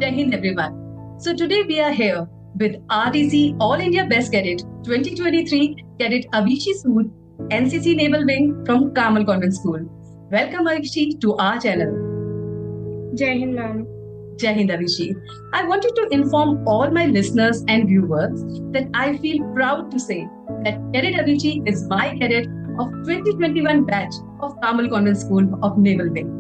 Jai Hind, everyone. So today we are here with RDC All India Best Cadet 2023 Cadet Avishi Sood, NCC Naval Wing from Carmel Convent School. Welcome Avishi to our channel. Jai Hind, ma'am. Jai Hind, Avishi. I wanted to inform all my listeners and viewers that I feel proud to say that Cadet Avishi is my cadet of 2021 batch of Carmel Convent School of Naval Wing.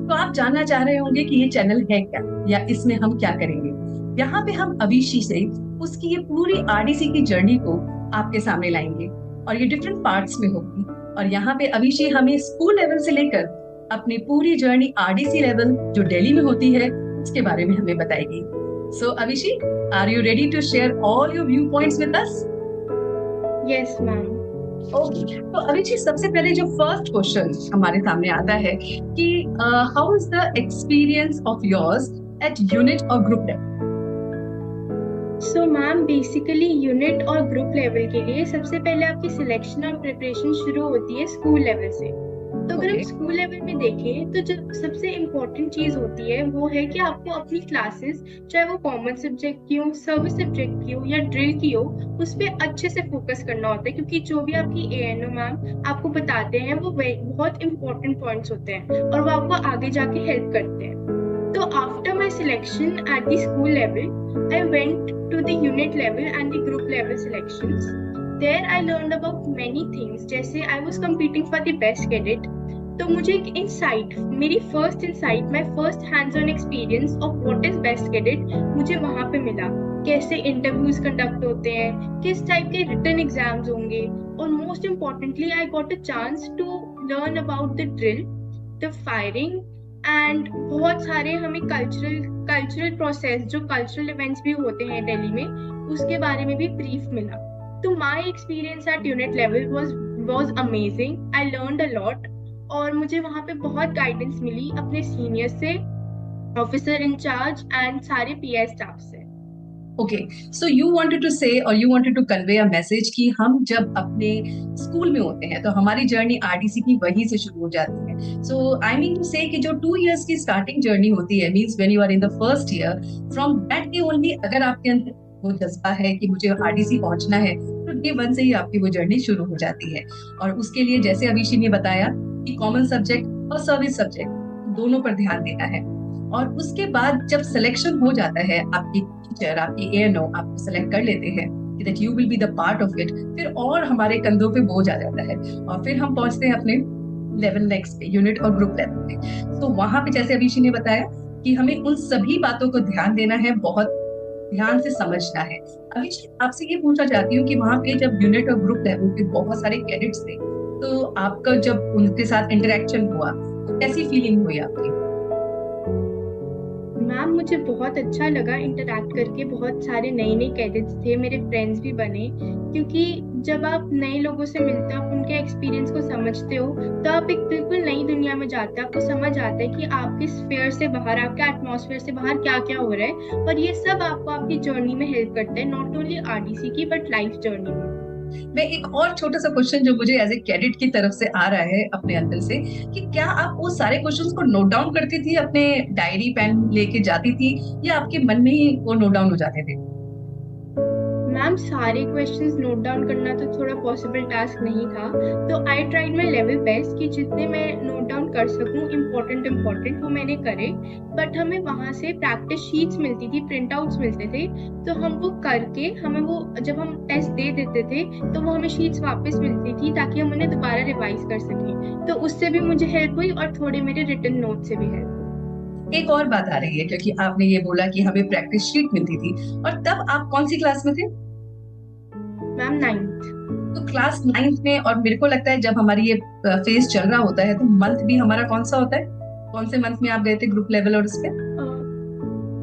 तो आप जानना चाह रहे होंगे कि ये channel है क्या या इसमें हम क्या करेंगे। यहाँ पे हम अविशी से उसकी ये पूरी आरडीसी की जर्नी को आपके सामने लाएंगे और ये डिफरेंट पार्ट्स में होगी। और यहाँ पे अविशी हमें स्कूल लेवल से लेकर अपनी पूरी जर्नी आरडीसी लेवल जो दिल्ली में होती है उसके बारे में हमें बताएगी। So Avishi, are you ready to share all your view points with us? Yes ma'am. Okay, तो अभिषेक सबसे पहले जो फर्स्ट क्वेश्चन हमारे सामने आता है कि how is the experience of yours at unit और group level? So ma'am, basically unit और ग्रुप लेवल के लिए सबसे पहले आपकी सिलेक्शन और प्रिपरेशन शुरू होती है स्कूल लेवल से। तो अगर हम स्कूल लेवल में देखें तो जो सबसे इम्पोर्टेंट चीज होती है वो है कि आपको अपनी क्लासेस, चाहे वो कॉमन सब्जेक्ट की हो, सर्विस सब्जेक्ट की हो या ड्रिल की हो, उस पर अच्छे से फोकस करना होता है, क्योंकि जो भी आपकी एएनओ मैम आपको बताते हैं वो बहुत इंपॉर्टेंट पॉइंट्स होते हैं और वो आपको आगे जाके हेल्प करते हैं। तो after my selection at the school level, I went to the unit level and the group level selections. There I learned about many things, जैसे I was competing for the best cadet। तो मुझे एक insight, मेरी first insight, my first hands on experience of what is best cadet मुझे वहां पे मिला। कैसे इंटरव्यूज कंडक्ट होते हैं, किस टाइप के रिटन एग्जाम्स होंगे, और most importantly I got a chance to learn about the drill, the firing and बहुत सारे हमें कल्चरल प्रोसेस, जो कल्चरल इवेंट्स भी होते हैं दिल्ली में, उसके बारे में भी ब्रीफ मिला। तो my experience eight unit level was amazing. I learned a lot और मुझे वहाँ पे बहुत गाइडेंस मिली अपने सीनियर से, ऑफिसर इंचार्ज एंड सारे पीआई स्टाफ से। Okay, so you wanted to say और you wanted to convey a message कि हम जब अपने स्कूल में होते हैं तो हमारी जर्नी आरडीसी की वहीं से शुरू हो जाती है। सो आई मीन टू से कि जो 2 इयर्स की स्टार्टिंग जर्नी होती है, means when you are in the first year, from that day only अगर आपके अंदर वो जज्बा है कि मुझे आरडीसी पहुंचना है, तो डे 1 से ही आपकी वो जर्नी शुरू हो जाती है। और उसके लिए जैसे अभिषेक ने बताया कि कॉमन सब्जेक्ट और सर्विस सब्जेक्ट दोनों पर ध्यान देना है। और उसके बाद जब सिलेक्शन हो जाता है, आपकी टीचर, आपकी एएनओ आपको सिलेक्ट कर लेते हैं कि that you will be the part of it, फिर और हमारे कंधों पे बोझ आ जाता है और फिर हम पहुंचते हैं अपने लेवल नेक्स्ट पे, यूनिट और ग्रुप लेवल पे। तो वहां पे जैसे अभिषेक ने बताया कि हमें उन सभी बातों को ध्यान देना है, बहुत ध्यान से समझना है। अभिषेक, आपसे ये पूछना चाहती हूँ कि वहां पे जब यूनिट और ग्रुप लेवल पे बहुत सारे कैडेट्स थे, तो आपका जब उनके साथ इंटरेक्शन हुआ तो कैसी फीलिंग हुई आपकी? मैम, मुझे बहुत अच्छा लगा इंटरैक्ट करके। बहुत सारे नए कैडेट्स थे, मेरे फ्रेंड्स भी बने, क्योंकि जब आप नए लोगों से मिलते हो, आप उनके एक्सपीरियंस को समझते हो, तो आप एक बिल्कुल नई दुनिया में जाते हैं। आपको समझ आता है कि आपके स्फीयर से बाहर, आपके एटमॉस्फेयर से बाहर क्या क्या हो रहा है, और ये सब आपको आपकी जर्नी में हेल्प करता है, नॉट ओनली आरडीसी की बट लाइफ जर्नी में। मैं एक और छोटा सा क्वेश्चन जो मुझे एज ए कैडेट की तरफ से आ रहा है अपने अंदर से, कि क्या आप वो सारे क्वेश्चंस को नोट डाउन करती थी, अपने डायरी पेन लेके जाती थी, या आपके मन में ही वो नोट डाउन हो जाते थे? मैम, सारे क्वेश्चंस नोट डाउन करना तो थोड़ा पॉसिबल टास्क नहीं था, तो I tried my level best कि जितने मैं नोट डाउन कर सकूं इम्पोर्टेंट वो मैंने करे। बट हमें वहां से प्रैक्टिस शीट्स मिलती थी, प्रिंट आउट्स मिलते थे, तो हम वो करके, हमें वो जब हम टेस्ट दे देते थे तो वो हमें शीट्स वापस मिलती थी ताकि हम उन्हें दोबारा रिवाइज कर सकें। तो उससे भी मुझे हेल्प हुई और थोड़े मेरे रिटन नोट से भी हेल्प। एक और बात आ रही है, क्योंकि आपने ये बोला कि हमें प्रैक्टिस शीट मिलती थी, और तब आप कौन सी क्लास में थे? Ma'am, 9th। तो क्लास 9th में, और मेरे को लगता है जब हमारी ये फेज चल रहा होता है तो मंथ भी हमारा कौन सा होता है? कौन से मंथ में आप गए थे ग्रुप लेवल और उसके?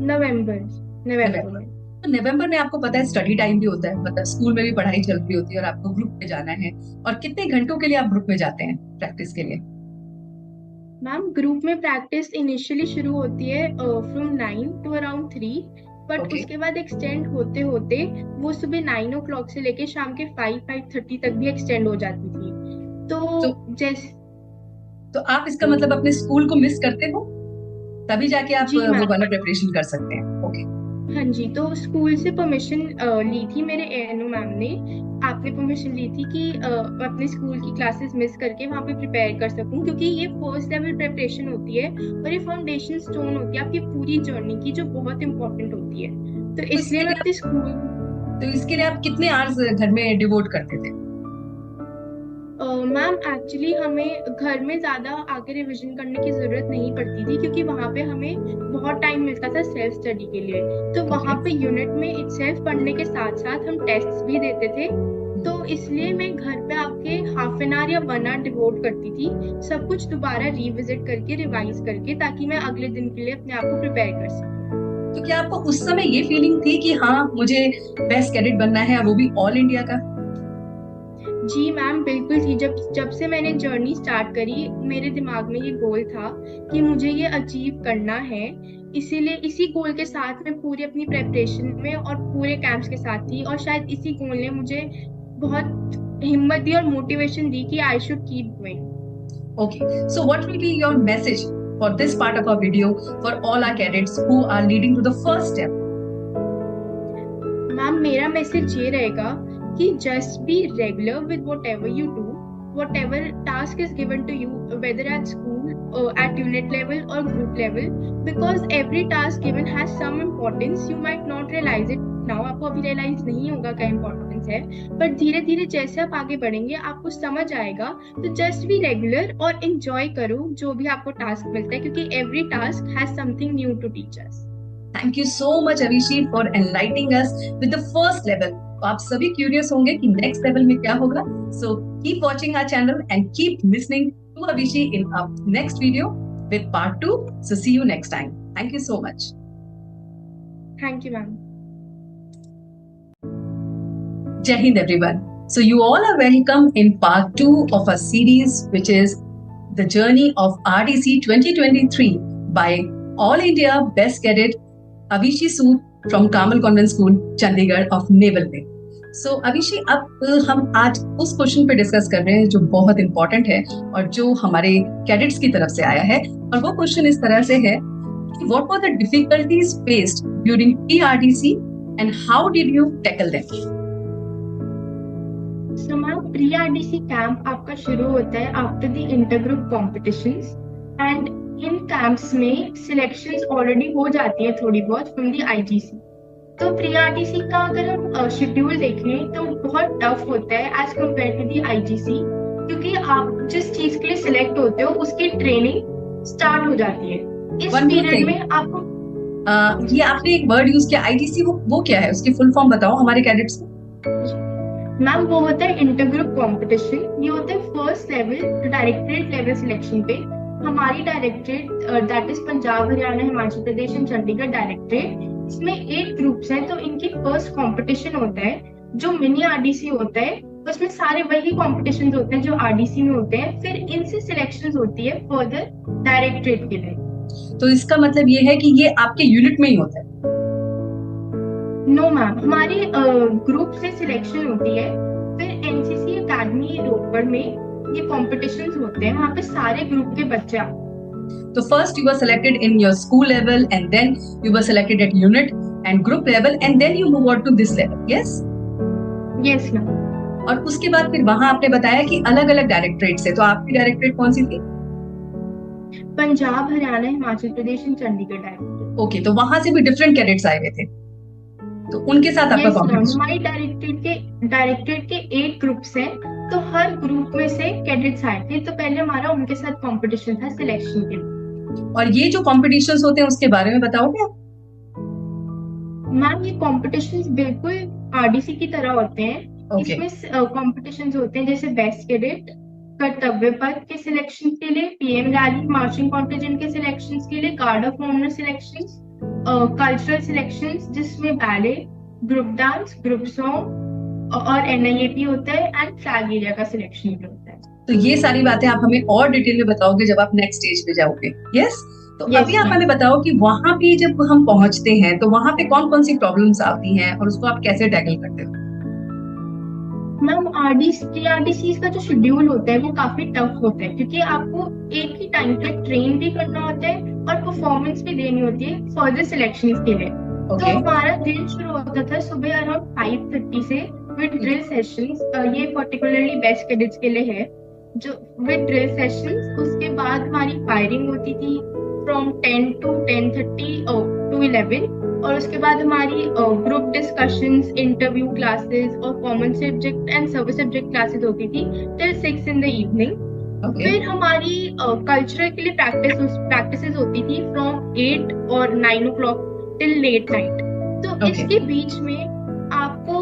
नवंबर में। तो नवंबर में आपको पता है स्टडी टाइम भी होता है, मतलब स्कूल में भी पढ़ाई चल रही होती है और आपको ग्रुप में जाना है। और कितने घंटों के लिए आप ग्रुप में जाते हैं प्रैक्टिस के लिए? मैम, ग्रुप में प्रैक्टिस इनिशियली शुरू होती है फ्रॉम 9 टू अराउंड 3, बट उसके बाद एक्सटेंड होते होते वो सुबह 9 o'clock से लेके शाम के 5-5:30 तक भी एक्सटेंड हो जाती थी। तो जैसे तो आप इसका मतलब अपने स्कूल को मिस करते हो? तभी जाके आप जी वो मैम। वाला प्रिपरेशन कर सकते हैं। ओके। हाँ जी, तो स्कूल से परमिशन ली थी मेरे एएनओ मैम ने। आपने परमिशन ली थी कि अपने स्कूल की क्लासेस मिस करके वहाँ पे प्रिपेयर कर सकूं, क्योंकि ये फर्स्ट लेवल प्रिपरेशन होती है और ये फाउंडेशन स्टोन होती है आपकी पूरी जर्नी की, जो बहुत इंपॉर्टेंट होती है। तो तो इसलिए इसके मैं लिए अपने स्कूल तो इसके लिए आप कितने आवर्स घर में डिवोट करते थे? मैम एक्चुअली हमें घर में ज्यादा आगे रिवीजन करने की जरूरत नहीं पड़ती थी, क्योंकि वहाँ पे हमें बहुत टाइम मिलता था सेल्फ स्टडी के लिए। तो ओके। वहाँ पे यूनिट में इटसेल्फ पढ़ने के साथ साथ हम टेस्ट्स भी देते थे। तो इसलिए मैं घर पे आके हाफ एन आवर या 1 आवर डिवोट करती थी, सब कुछ दोबारा रिविजिट करके रिवाइज करके, ताकि मैं अगले दिन के लिए अपने आप को प्रिपेयर कर सकूं। तो क्या आपको उस समय ये फीलिंग थी कि हाँ मुझे बेस्ट कैडेट बनना है, वो भी ऑल इंडिया का? जी मैम, बिल्कुल थी। जब जब से मैंने जर्नी स्टार्ट करी, मेरे दिमाग में ये गोल था कि मुझे ये अचीव करना है। इसीलिए इसी गोल के साथ मैं पूरी अपनी प्रेपरेशन में और पूरे कैंप्स के साथ थी, और शायद इसी गोल ने मुझे बहुत हिम्मत दी और मोटिवेशन दी कि I should keep going. Okay, so what will be your message for this part of our video for all our cadets who are leading to the first step? Ma'am, मेरा मैसेज ये रहेगा कि just be regular with whatever you do, whatever task is given to you, whether at school or at unit level or group level, because every task given has some importance. You might not realize it now, आपको अभी realize नहीं होगा क्या importance है, but धीरे धीरे जैसे आप आगे बढ़ेंगे आपको समझ आएगा। तो just be regular और enjoy करो जो भी आपको task मिलता है, क्योंकि every task has something new to teach us. Thank you so much Avishi for enlightening us with the first level. आप सभी क्यूरियस होंगे कि नेक्स्ट लेवल में क्या होगा, so keep watching our channel and keep listening to Avishi in our next video with part 2. So see you next time. Thank you so much. Thank you ma'am. Jai Hind everyone. So you all are welcome in part 2 of our series, which is the journey of RDC 2023 by All India Best Cadet Avishi Sood from Carmel Convent School, Chandigarh of Naval Wing. So Avishi, अब हम आज उस question पे discuss कर रहे हैं जो बहुत इंपॉर्टेंट है और जो हमारे कैडेट्स की तरफ से आया है, और वो क्वेश्चन इस तरह से है कि what were the difficulties faced during PRDC and how did you tackle them? So ma'am, pre-RDC camp आपका शुरू होता है after the inter group competitions, and in camps में सिलेक्शंस ऑलरेडी हो जाती है थोड़ी बहुत फ्रॉम द आईजीसी। तो प्री-आरडीसी का अगर हम शेड्यूल देखें तो बहुत टफ होता है as compare to the IGC, क्योंकि आप जिस चीज के लिए सिलेक्ट होते हो उसकी ट्रेनिंग स्टार्ट हो जाती है इस पीरियड में। आपको ये आपने एक वर्ड यूज किया आईजीसी, वो क्या है, उसकी फुल फॉर्म बताओ हमारे कैडेट्स को। मैम, वो होता है इंटर ग्रुप कॉम्पिटिशन। ये होता है first level directorate level selection पे। हमारी directorate that is Punjab Haryana Himachal Pradesh and Chandigarh directorate, इसमें 8 ग्रुप्स हैं। तो इनकी फर्स्ट कंपटीशन होता है जो मिनी आरडीसी होता है, उसमें सारे वही कॉम्पिटिशन होते हैं जो आरडीसी में होते हैं। फिर इनसे सिलेक्शन होती है फर्दर डायरेक्टरेट के लिए। तो इसका मतलब ये है कि ये आपके यूनिट में ही होता है? नो मैम, हमारे ग्रुप से सिलेक्शन होती है। फिर एनसीसी एकेडमी रोपड़ में ये कॉम्पिटिशन्स होते हैं, वहाँ पे सारे ग्रुप के बच्चे आते हैं। So first you were selected in your school level, and then you were selected at unit and group level, and then you move on to this level. Yes? Yes ma'am. और उसके बाद फिर वहाँ आपने बताया कि अलग अलग डायरेक्टरेट से, तो आपकी डायरेक्टरेट कौन सी थी? Punjab Haryana Himachal Pradesh and Chandigarh directorate. Okay, तो वहाँ से भी डिफरेंट कैडेट्स आए हुए थे, तो उनके साथ आपका कॉम्पिटिशन? हमारी डायरेक्टरेट के 8 ग्रुप्स हैं, तो हर ग्रुप में से कैडेट्स आए थे। तो पहले हमारा उनके साथ कंपटीशन था सिलेक्शन के लिए। और ये जो कॉम्पिटिशन्स होते हैं उसके बारे में बताओगे आप? मैम, ये कॉम्पिटिशन्स बिल्कुल आरडीसी की तरह होते हैं। Okay. इसमें कॉम्पिटिशन्स होते हैं जैसे बेस्ट कैडेट, कर्तव्य पथ के सिलेक्शन के लिए, पीएम रैली, मार्चिंग कॉन्टिजेंट के सिलेक्शन के लिए, guard of honour selection, cultural selection जिसमें ballet, group dance, group song और एनआईएपी होता है, एंड फ्लैग एरिया का सिलेक्शन भी होता है। तो ये सारी बातें आप हमें और डिटेल में बताओगे जब आप नेक्स्ट स्टेज पे जाओगे। यस? तो अभी आप हमें बताओ कि वहां पे जब हम पहुंचते हैं तो वहां पे कौन कौन सी प्रॉब्लम्स आती हैं और उसको आप कैसे टैकल करते हो? मैम आरडीसी का जो शेड्यूल होता है वो काफी टफ होता है, क्योंकि आपको एक ही टाइम पे ट्रेन भी करना होता है और परफॉर्मेंस भी देनी होती है फर्दर सिलेक्शन के लिए। तो ओके। हमारा दिन शुरू होता था सुबह अराउंड 5:30 से विद ड्रिल सेशंस। ये पर्टिकुलरली बेस्ट कैडेट्स के लिए है, जो विद ड्रिल सेशंस। उसके बाद हमारी फायरिंग होती थी फ्रॉम 10 to 10:30 to 11। और उसके बाद हमारी ग्रुप डिस्कशंस, इंटरव्यू क्लासेस और common subject and service subject classes होती थी टिल 6 in the evening। फिर हमारी कल्चरल के लिए प्रैक्टिसेस होती थी फ्रॉम 8 और 9 o'clock टिल लेट नाइट। तो इसके बीच में आपको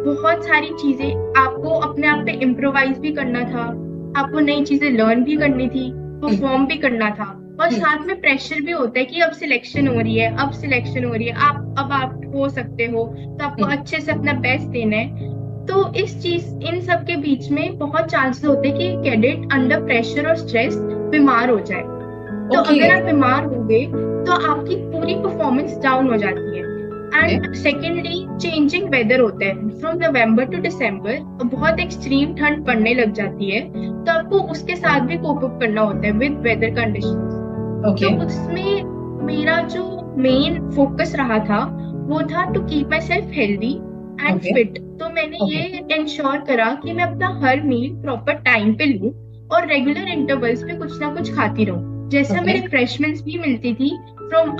बहुत सारी चीजें, आपको अपने आप पे इम्प्रोवाइज भी करना था, आपको नई चीजें लर्न भी करनी थी, परफॉर्म भी करना था। और साथ में प्रेशर भी होता है कि अब सिलेक्शन हो रही है, आप हो सकते हो, तो आपको अच्छे से अपना बेस्ट देना है। तो इन सब के बीच में बहुत चांसेस होते हैं कि कैडेट अंडर प्रेशर और स्ट्रेस बीमार हो जाए। तो अगर आप बीमार हो गए तो आपकी पूरी परफॉर्मेंस डाउन हो जाती है। एंड सेकेंडली चेंजिंग वेदर होता है फ्रॉम नवंबर टू दिसंबर, बहुत एक्सट्रीम ठंड पड़ने लग जाती है, तो आपको उसके साथ भी कोप अप करना होता है विद वेदर कंडीशंस। तो उसमें मेरा जो मेन फोकस रहा था वो था to keep myself healthy and fit. तो मैंने ये इंश्योर करा कि मैं अपना हर मील प्रॉपर टाइम पे लूं और रेगुलर इंटरवल्स पे कुछ ना कुछ खाती रहूं। जैसा मेरे रिफ्रेशमेंट्स भी मिलती थी from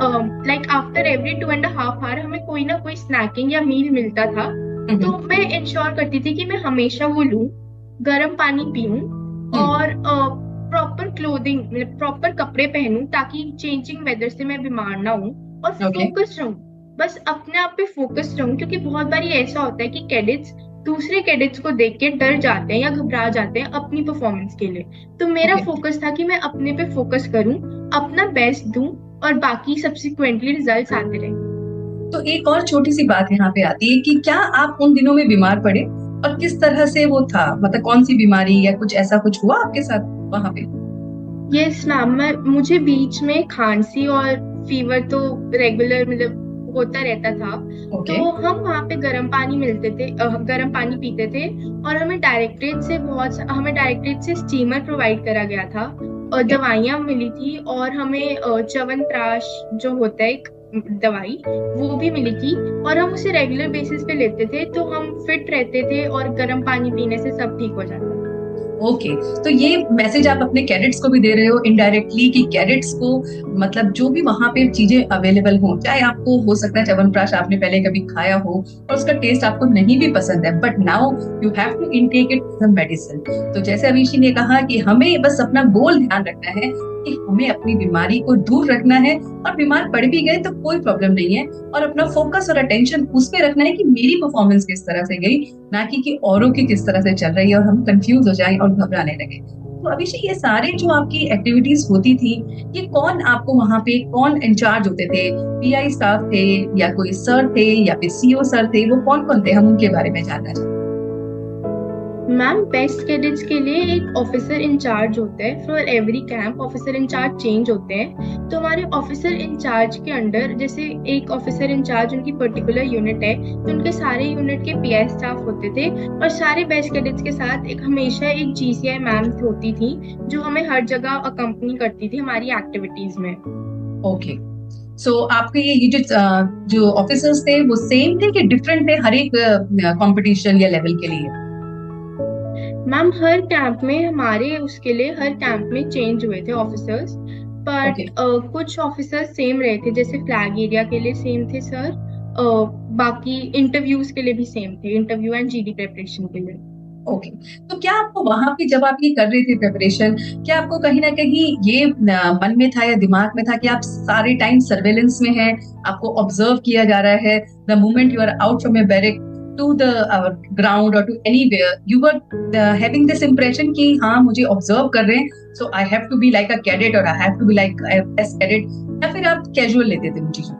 like after every 2.5 hour हमें कोई ना कोई स्नैकिंग या मील मिलता था। तो मैं इंश्योर करती थी कि मैं हमेशा वो लूं, गर्म पानी पीऊं और प्रॉपर क्लोथिंग, मतलब प्रॉपर कपड़े पहनूं ताकि चेंजिंग वेदर से मैं बीमार ना हूं। और फोकस रहूं, बस अपने आप पे फोकस रहूं, क्योंकि बहुत बारी ऐसा होता है कि कैडेट्स दूसरे कैडेट्स को देख के डर जाते हैं या घबरा जाते हैं अपनी परफॉर्मेंस के लिए। तो मेरा फोकस था कि मैं अपने पे फोकस करूं, अपना बेस्ट दूं और बाकी सब्सिक्वेंटली रिजल्ट्स आते रहें। तो एक और छोटी सी बात यहाँ पे आती है कि क्या आप उन दिनों में बीमार पड़े और किस तरह से वो था, मतलब कौन सी बीमारी या कुछ हुआ आपके साथ वहां पे? यस मैम, मुझे बीच में खांसी और फीवर तो रेगुलर मतलब होता रहता था। तो हम वहाँ पे गर्म पानी गर्म पानी पीते थे और हमें डायरेक्टरेट से स्टीमर प्रोवाइड करा गया था और दवाइयाँ मिली थी और हमें च्यवनप्राश जो होता है एक दवाई वो भी मिली थी और हम उसे रेगुलर बेसिस पे लेते थे। तो हम फिट रहते थे और गर्म पानी पीने से सब ठीक हो जाता था। ओके, तो ये मैसेज आप अपने कैडेट्स को भी दे रहे हो इनडायरेक्टली कि कैडेट्स को मतलब जो भी वहां पे चीजें अवेलेबल हो, चाहे आपको हो सकता है च्यवनप्राश आपने पहले कभी खाया हो और उसका टेस्ट आपको नहीं भी पसंद है, but now you have to intake it as a medicine. तो जैसे अभिषी ने कहा कि हमें बस अपना गोल ध्यान रखना है कि हमें अपनी बीमारी को दूर रखना है और बीमार पड़ भी गए तो कोई प्रॉब्लम नहीं है और अपना फोकस और अटेंशन उस पे रखना है कि मेरी परफॉर्मेंस किस तरह से गई, ना कि औरों की किस तरह से चल रही है और हम कंफ्यूज हो जाएं और घबराने लगे। तो अभिषेक, ये सारे जो आपकी एक्टिविटीज होती थी, ये कौन आपको वहां पे कौन इंचार्ज होते थे? पीआई स्टाफ थे या कोई सर थे या फिर सीओ सर थे? वो कौन कौन थे, हम उनके बारे में जानना चाहते हैं। मैम, बेस्ट कैडेट्स के लिए एक ऑफिसर इंचार्ज होता है। For every camp officer incharge change होते हैं। तो हमारे ऑफिसर इंचार्ज के अंडर जैसे एक ऑफिसर इंचार्ज उनकी पर्टिकुलर यूनिट है, तो उनके सारे यूनिट के पीआई स्टाफ होते थे और सारे बेस्ट कैडेट्स के साथ हमेशा एक जीसीआई मैम होती थी जो हमें हर जगह अकम्पनी करती थी हमारी एक्टिविटीज में। ओके, सो आपके ये जो ऑफिसर्स थे वो सेम थे कि डिफरेंट थे हर एक कंपटीशन या लेवल के लिए? मैम, हर कैंप में चेंज हुए थे ऑफिसर्स, बट कुछ ऑफिसर्स सेम रहे थे। जैसे फ्लैग एरिया के लिए सेम थे सर, बाकी इंटरव्यूज के लिए भी सेम थे, इंटरव्यू एंड जीडी प्रिपरेशन के लिए। ओके, तो क्या आपको वहां पे जब आप ये कर रहे थे प्रिपरेशन, क्या आपको कहीं ना कहीं ये मन में था या दिमाग में था कि आप सारे टाइम सर्वेलेंस में हैं, आपको ऑब्जर्व किया जा रहा है? The moment you are out from your barrack to the ground or to anywhere, you were having this impression कि हाँ मुझे observe कर रहे हैं, so I have to be like a cadet or I have to be like a best cadet, या फिर आप casual लेते थे उन चीजों?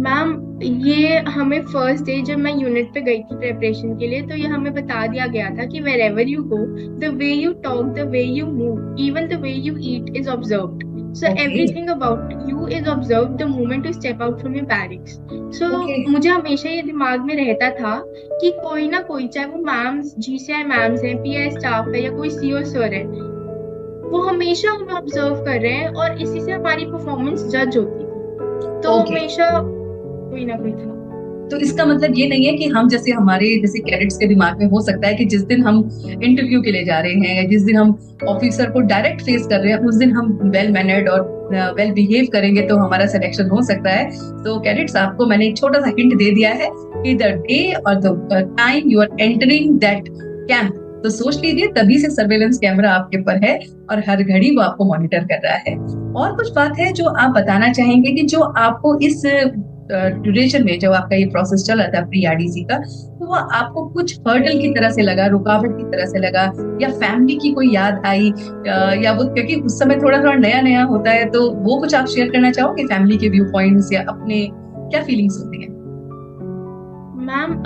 मैम, ये हमें फर्स्ट डे जब मैं यूनिट पे गई थी प्रिपरेशन के लिए, तो ये हमें बता दिया गया था कि wherever you go, the way you talk, the way you move, even the way you eat is observed। So okay everything about you is observed the moment you step out from your barracks. So okay मुझे हमेशा ये दिमाग में रहता था कि कोई ना कोई, चाहे वो मैम्स, जीसीआई मैम्स हैं, पीआई स्टाफ है, या कोई सीओ सर है, वो हमेशा हमें ऑब्जर्व कर रहे हैं और इसी से हमारी परफॉर्मेंस जज होती थी। तो ओके। हमेशा कोई ना कोई था। तो इसका मतलब ये नहीं है कि हम जैसे हमारे जैसे कैडेट्स के दिमाग में हो सकता है कि जिस दिन हम इंटरव्यू के लिए जा रहे हैं या जिस दिन हम ऑफिसर को डायरेक्ट फेस कर रहे हैं उस दिन हम वेल मैनर्ड और वेल बिहेव करेंगे तो हमारा सिलेक्शन हो सकता है। तो कैडेट्स, आपको मैंने एक छोटा सा हिंट दे दिया है कि द डे और the time you are entering that camp, तो सोच लीजिए तभी से सर्वेलेंस कैमरा आपके ऊपर है और हर घड़ी वो आपको मॉनिटर कर रहा है। और कुछ बात है जो आप बताना चाहेंगे कि जो आपको इस ड्यूरेशन में जब आपका ये प्रोसेस चला था प्री आरडीसी का, तो वो आपको कुछ हर्डल की तरह से लगा, रुकावट की तरह से लगा, या फैमिली की कोई याद आई, या वो क्योंकि उस समय थोड़ा थोड़ा नया नया होता है, तो वो कुछ आप शेयर करना चाहोगे फैमिली के व्यू पॉइंट्स या अपने क्या फीलिंग्स होती है? मैम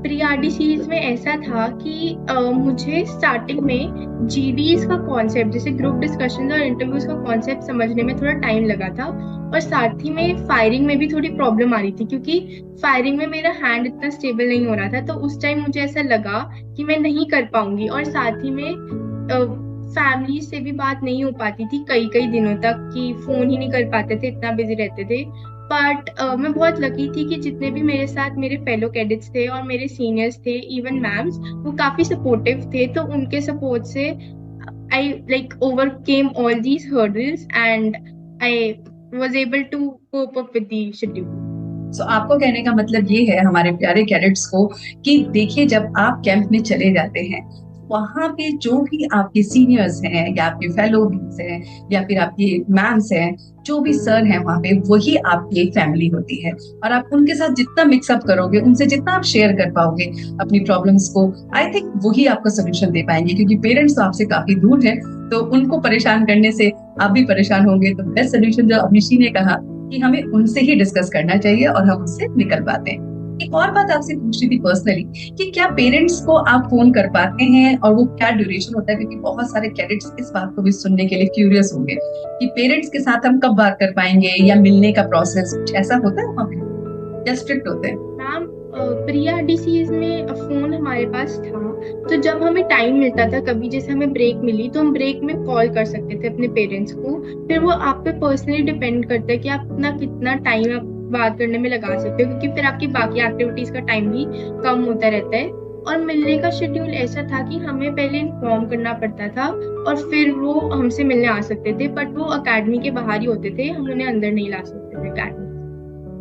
प्री आरडीसीज में ऐसा था कि मुझे स्टार्टिंग में जीडीज का कॉन्सेप्ट, जैसे ग्रुप डिस्कशन और इंटरव्यूज का कॉन्सेप्ट समझने में थोड़ा टाइम लगा था, और साथ ही में फायरिंग में भी थोड़ी प्रॉब्लम आ रही थी, क्योंकि फायरिंग में मेरा हैंड इतना स्टेबल नहीं हो रहा था। तो उस टाइम मुझे ऐसा लगा कि मैं नहीं कर पाऊंगी, और साथ ही में फैमिली से भी बात नहीं हो पाती थी कई कई दिनों तक, कि फोन ही नहीं कर पाते थे, इतना बिजी रहते थे। बट मैं बहुत लकी थी कि जितने भी मेरे साथ मेरे फेलो कैडेट्स थे और मेरे सीनियर्स थे, इवन मैम्स, वो काफी सपोर्टिव थे। तो उनके सपोर्ट से I like overcame all these hurdles and I was able to cope up with the schedule. So आपको कहने का मतलब ये है हमारे प्यारे कैडेट्स को कि देखिए, जब आप कैंप में चले जाते हैं वहां पे जो भी आपके सीनियर्स हैं या आपके फेलोज हैं या फिर आपके मैम्स हैं, जो भी सर हैं वहां पे, वही आपकी एक फैमिली होती है। और आप उनके साथ जितना मिक्सअप करोगे, उनसे जितना आप शेयर कर पाओगे अपनी प्रॉब्लम्स को, आई थिंक वही आपको सोल्यूशन दे पाएंगे। क्योंकि पेरेंट्स तो आपसे काफी दूर हैं, तो उनको परेशान करने से आप भी परेशान होंगे। तो बेस्ट सोल्यूशन जो अभिषी ने कहा कि हमें उनसे ही डिस्कस करना चाहिए और हम उससे निकल पाते हैं। एक और बात आपसे पूछनी थी पर्सनली कि क्या पेरेंट्स को आप फोन कर पाते हैं और वो क्या ड्यूरेशन होता है? क्योंकि बहुत सारे कैडेट्स इस बात को भी सुनने के लिए क्यूरियस होंगे कि पेरेंट्स के साथ हम कब बात कर पाएंगे, या मिलने का प्रोसेस कुछ ऐसा होता है वहाँ पे या स्ट्रिक्ट होते हैं? मैम प्री आरडीसीज में फोन हमारे पास था, तो जब हमें टाइम मिलता था, कभी जैसे हमें ब्रेक मिली तो हम ब्रेक में कॉल कर सकते थे अपने पेरेंट्स को। फिर वो आप पे पर्सनली डिपेंड करता है कि आप अपना कितना टाइम आप बात करने में लगा सकते हो, क्योंकि फिर आपकी बाकी एक्टिविटीज का टाइम भी कम होता रहता है। और मिलने का शेड्यूल ऐसा था कि हमें पहले इन्फॉर्म करना पड़ता था और फिर वो हमसे मिलने आ सकते थे, बट वो अकेडमी के बाहर ही होते थे, हम उन्हें अंदर नहीं ला सकते थे अकेडमी।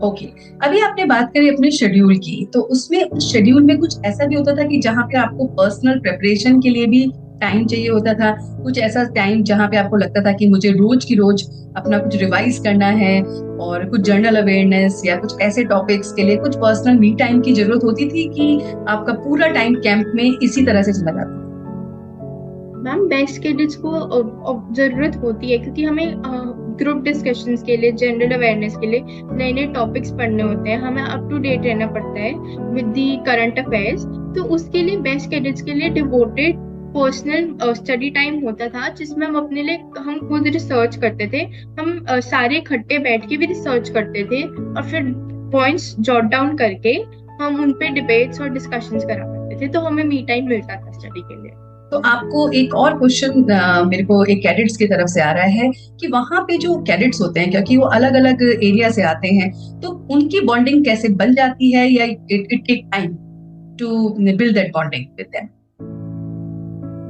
ओके अभी आपने बात करी अपने शेड्यूल की, तो उसमें उस शेड्यूल में कुछ ऐसा भी होता था कि जहाँ पे आपको पर्सनल प्रिपरेशन के लिए भी टाइम चाहिए होता था? कुछ ऐसा टाइम जहाँ पे आपको लगता था कि मुझे रोज की रोज अपना कुछ रिवाइज करना है, और कुछ जर्नल अवेयरनेस या कुछ ऐसे टॉपिक्स के लिए कुछ पर्सनल मी टाइम की जरूरत होती थी, कि आपका पूरा टाइम कैंप में इसी तरह से चला जाता? मैम बेस्ट कैडेट्स को जरूरत होती है, क्योंकि हमें ग्रुप डिस्कशंस के लिए, जनरल अवेयरनेस के लिए नए नए टॉपिक्स पढ़ने होते हैं, हमें अप टू डेट रहना पड़ता है विद दी करंट अफेयर्स। तो उसके लिए बेस्ट कैडेट्स के लिए डिवोटेड पर्सनल स्टडी टाइम होता था, जिसमें हम अपने लिए हम खुद रिसर्च करते थे। हम सारे इकट्ठे बैठ के भी रिसर्च करते थे और फिर पॉइंट्स जॉट डाउन करके हम उन पे डिबेट्स और डिस्कशंस करा करते थे। तो हमें मी टाइम मिलता था स्टडी के लिए। तो आपको एक और क्वेश्चन मेरे को एक कैडेट्स की तरफ से आ रहा है कि वहां पे जो कैडेट्स होते हैं, क्योंकि वो अलग अलग एरिया से आते हैं, तो उनकी बॉन्डिंग कैसे बन जाती है, या it take time to build that bonding with them?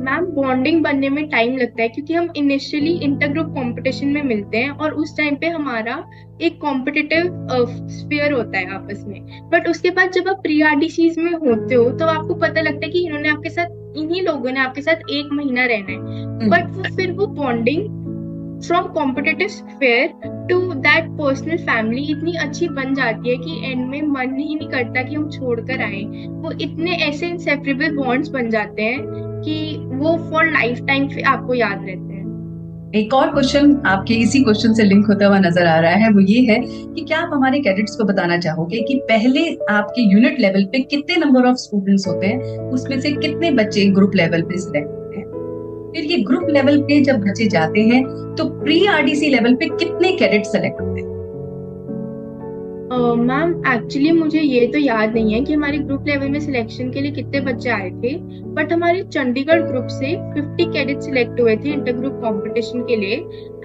Ma'am bonding बनने में टाइम लगता है, क्योंकि हम इनिशियली इंटर ग्रुप कंपटीशन में मिलते हैं और उस टाइम पे हमारा एक कॉम्पिटिटिव स्फीयर होता है आपस में। बट उसके बाद जब आप प्री आरडीसीज में होते हो तो आपको पता लगता है कि इन्होंने आपके साथ, इन्हीं लोगों ने आपके साथ 1 महीना रहना है। बट फिर वो bonding from competitive sphere to that personal family इतनी अच्छी बन जाती है कि एंड में मन ही नहीं करता कि हम छोड़कर आए। वो इतने ऐसे इंसेपरेबल बॉन्ड्स बन जाते हैं कि वो फॉर लाइफ टाइम आपको याद रहते हैं। एक और क्वेश्चन आपके इसी क्वेश्चन से लिंक होता हुआ नजर आ रहा है, वो ये है कि क्या आप हमारे कैडेट्स को बताना चाहोगे कि पहले आपके यूनिट लेवल पे कितने नंबर ऑफ स्टूडेंट्स होते हैं, उसमें से कितने बच्चे ग्रुप लेवल पे सिलेक्ट होते हैं? फिर ये ग्रुप लेवल पे जब बच्चे जाते हैं तो प्री आरडीसी लेवल पे कितने कैडेट सेलेक्ट होते हैं? मैम एक्चुअली मुझे ये तो याद नहीं है कि हमारे ग्रुप लेवल में सिलेक्शन के लिए कितने बच्चे आए थे, बट हमारे चंडीगढ़ ग्रुप से 50 कैडेट सिलेक्ट हुए थे इंटर ग्रुप कंपटीशन के लिए।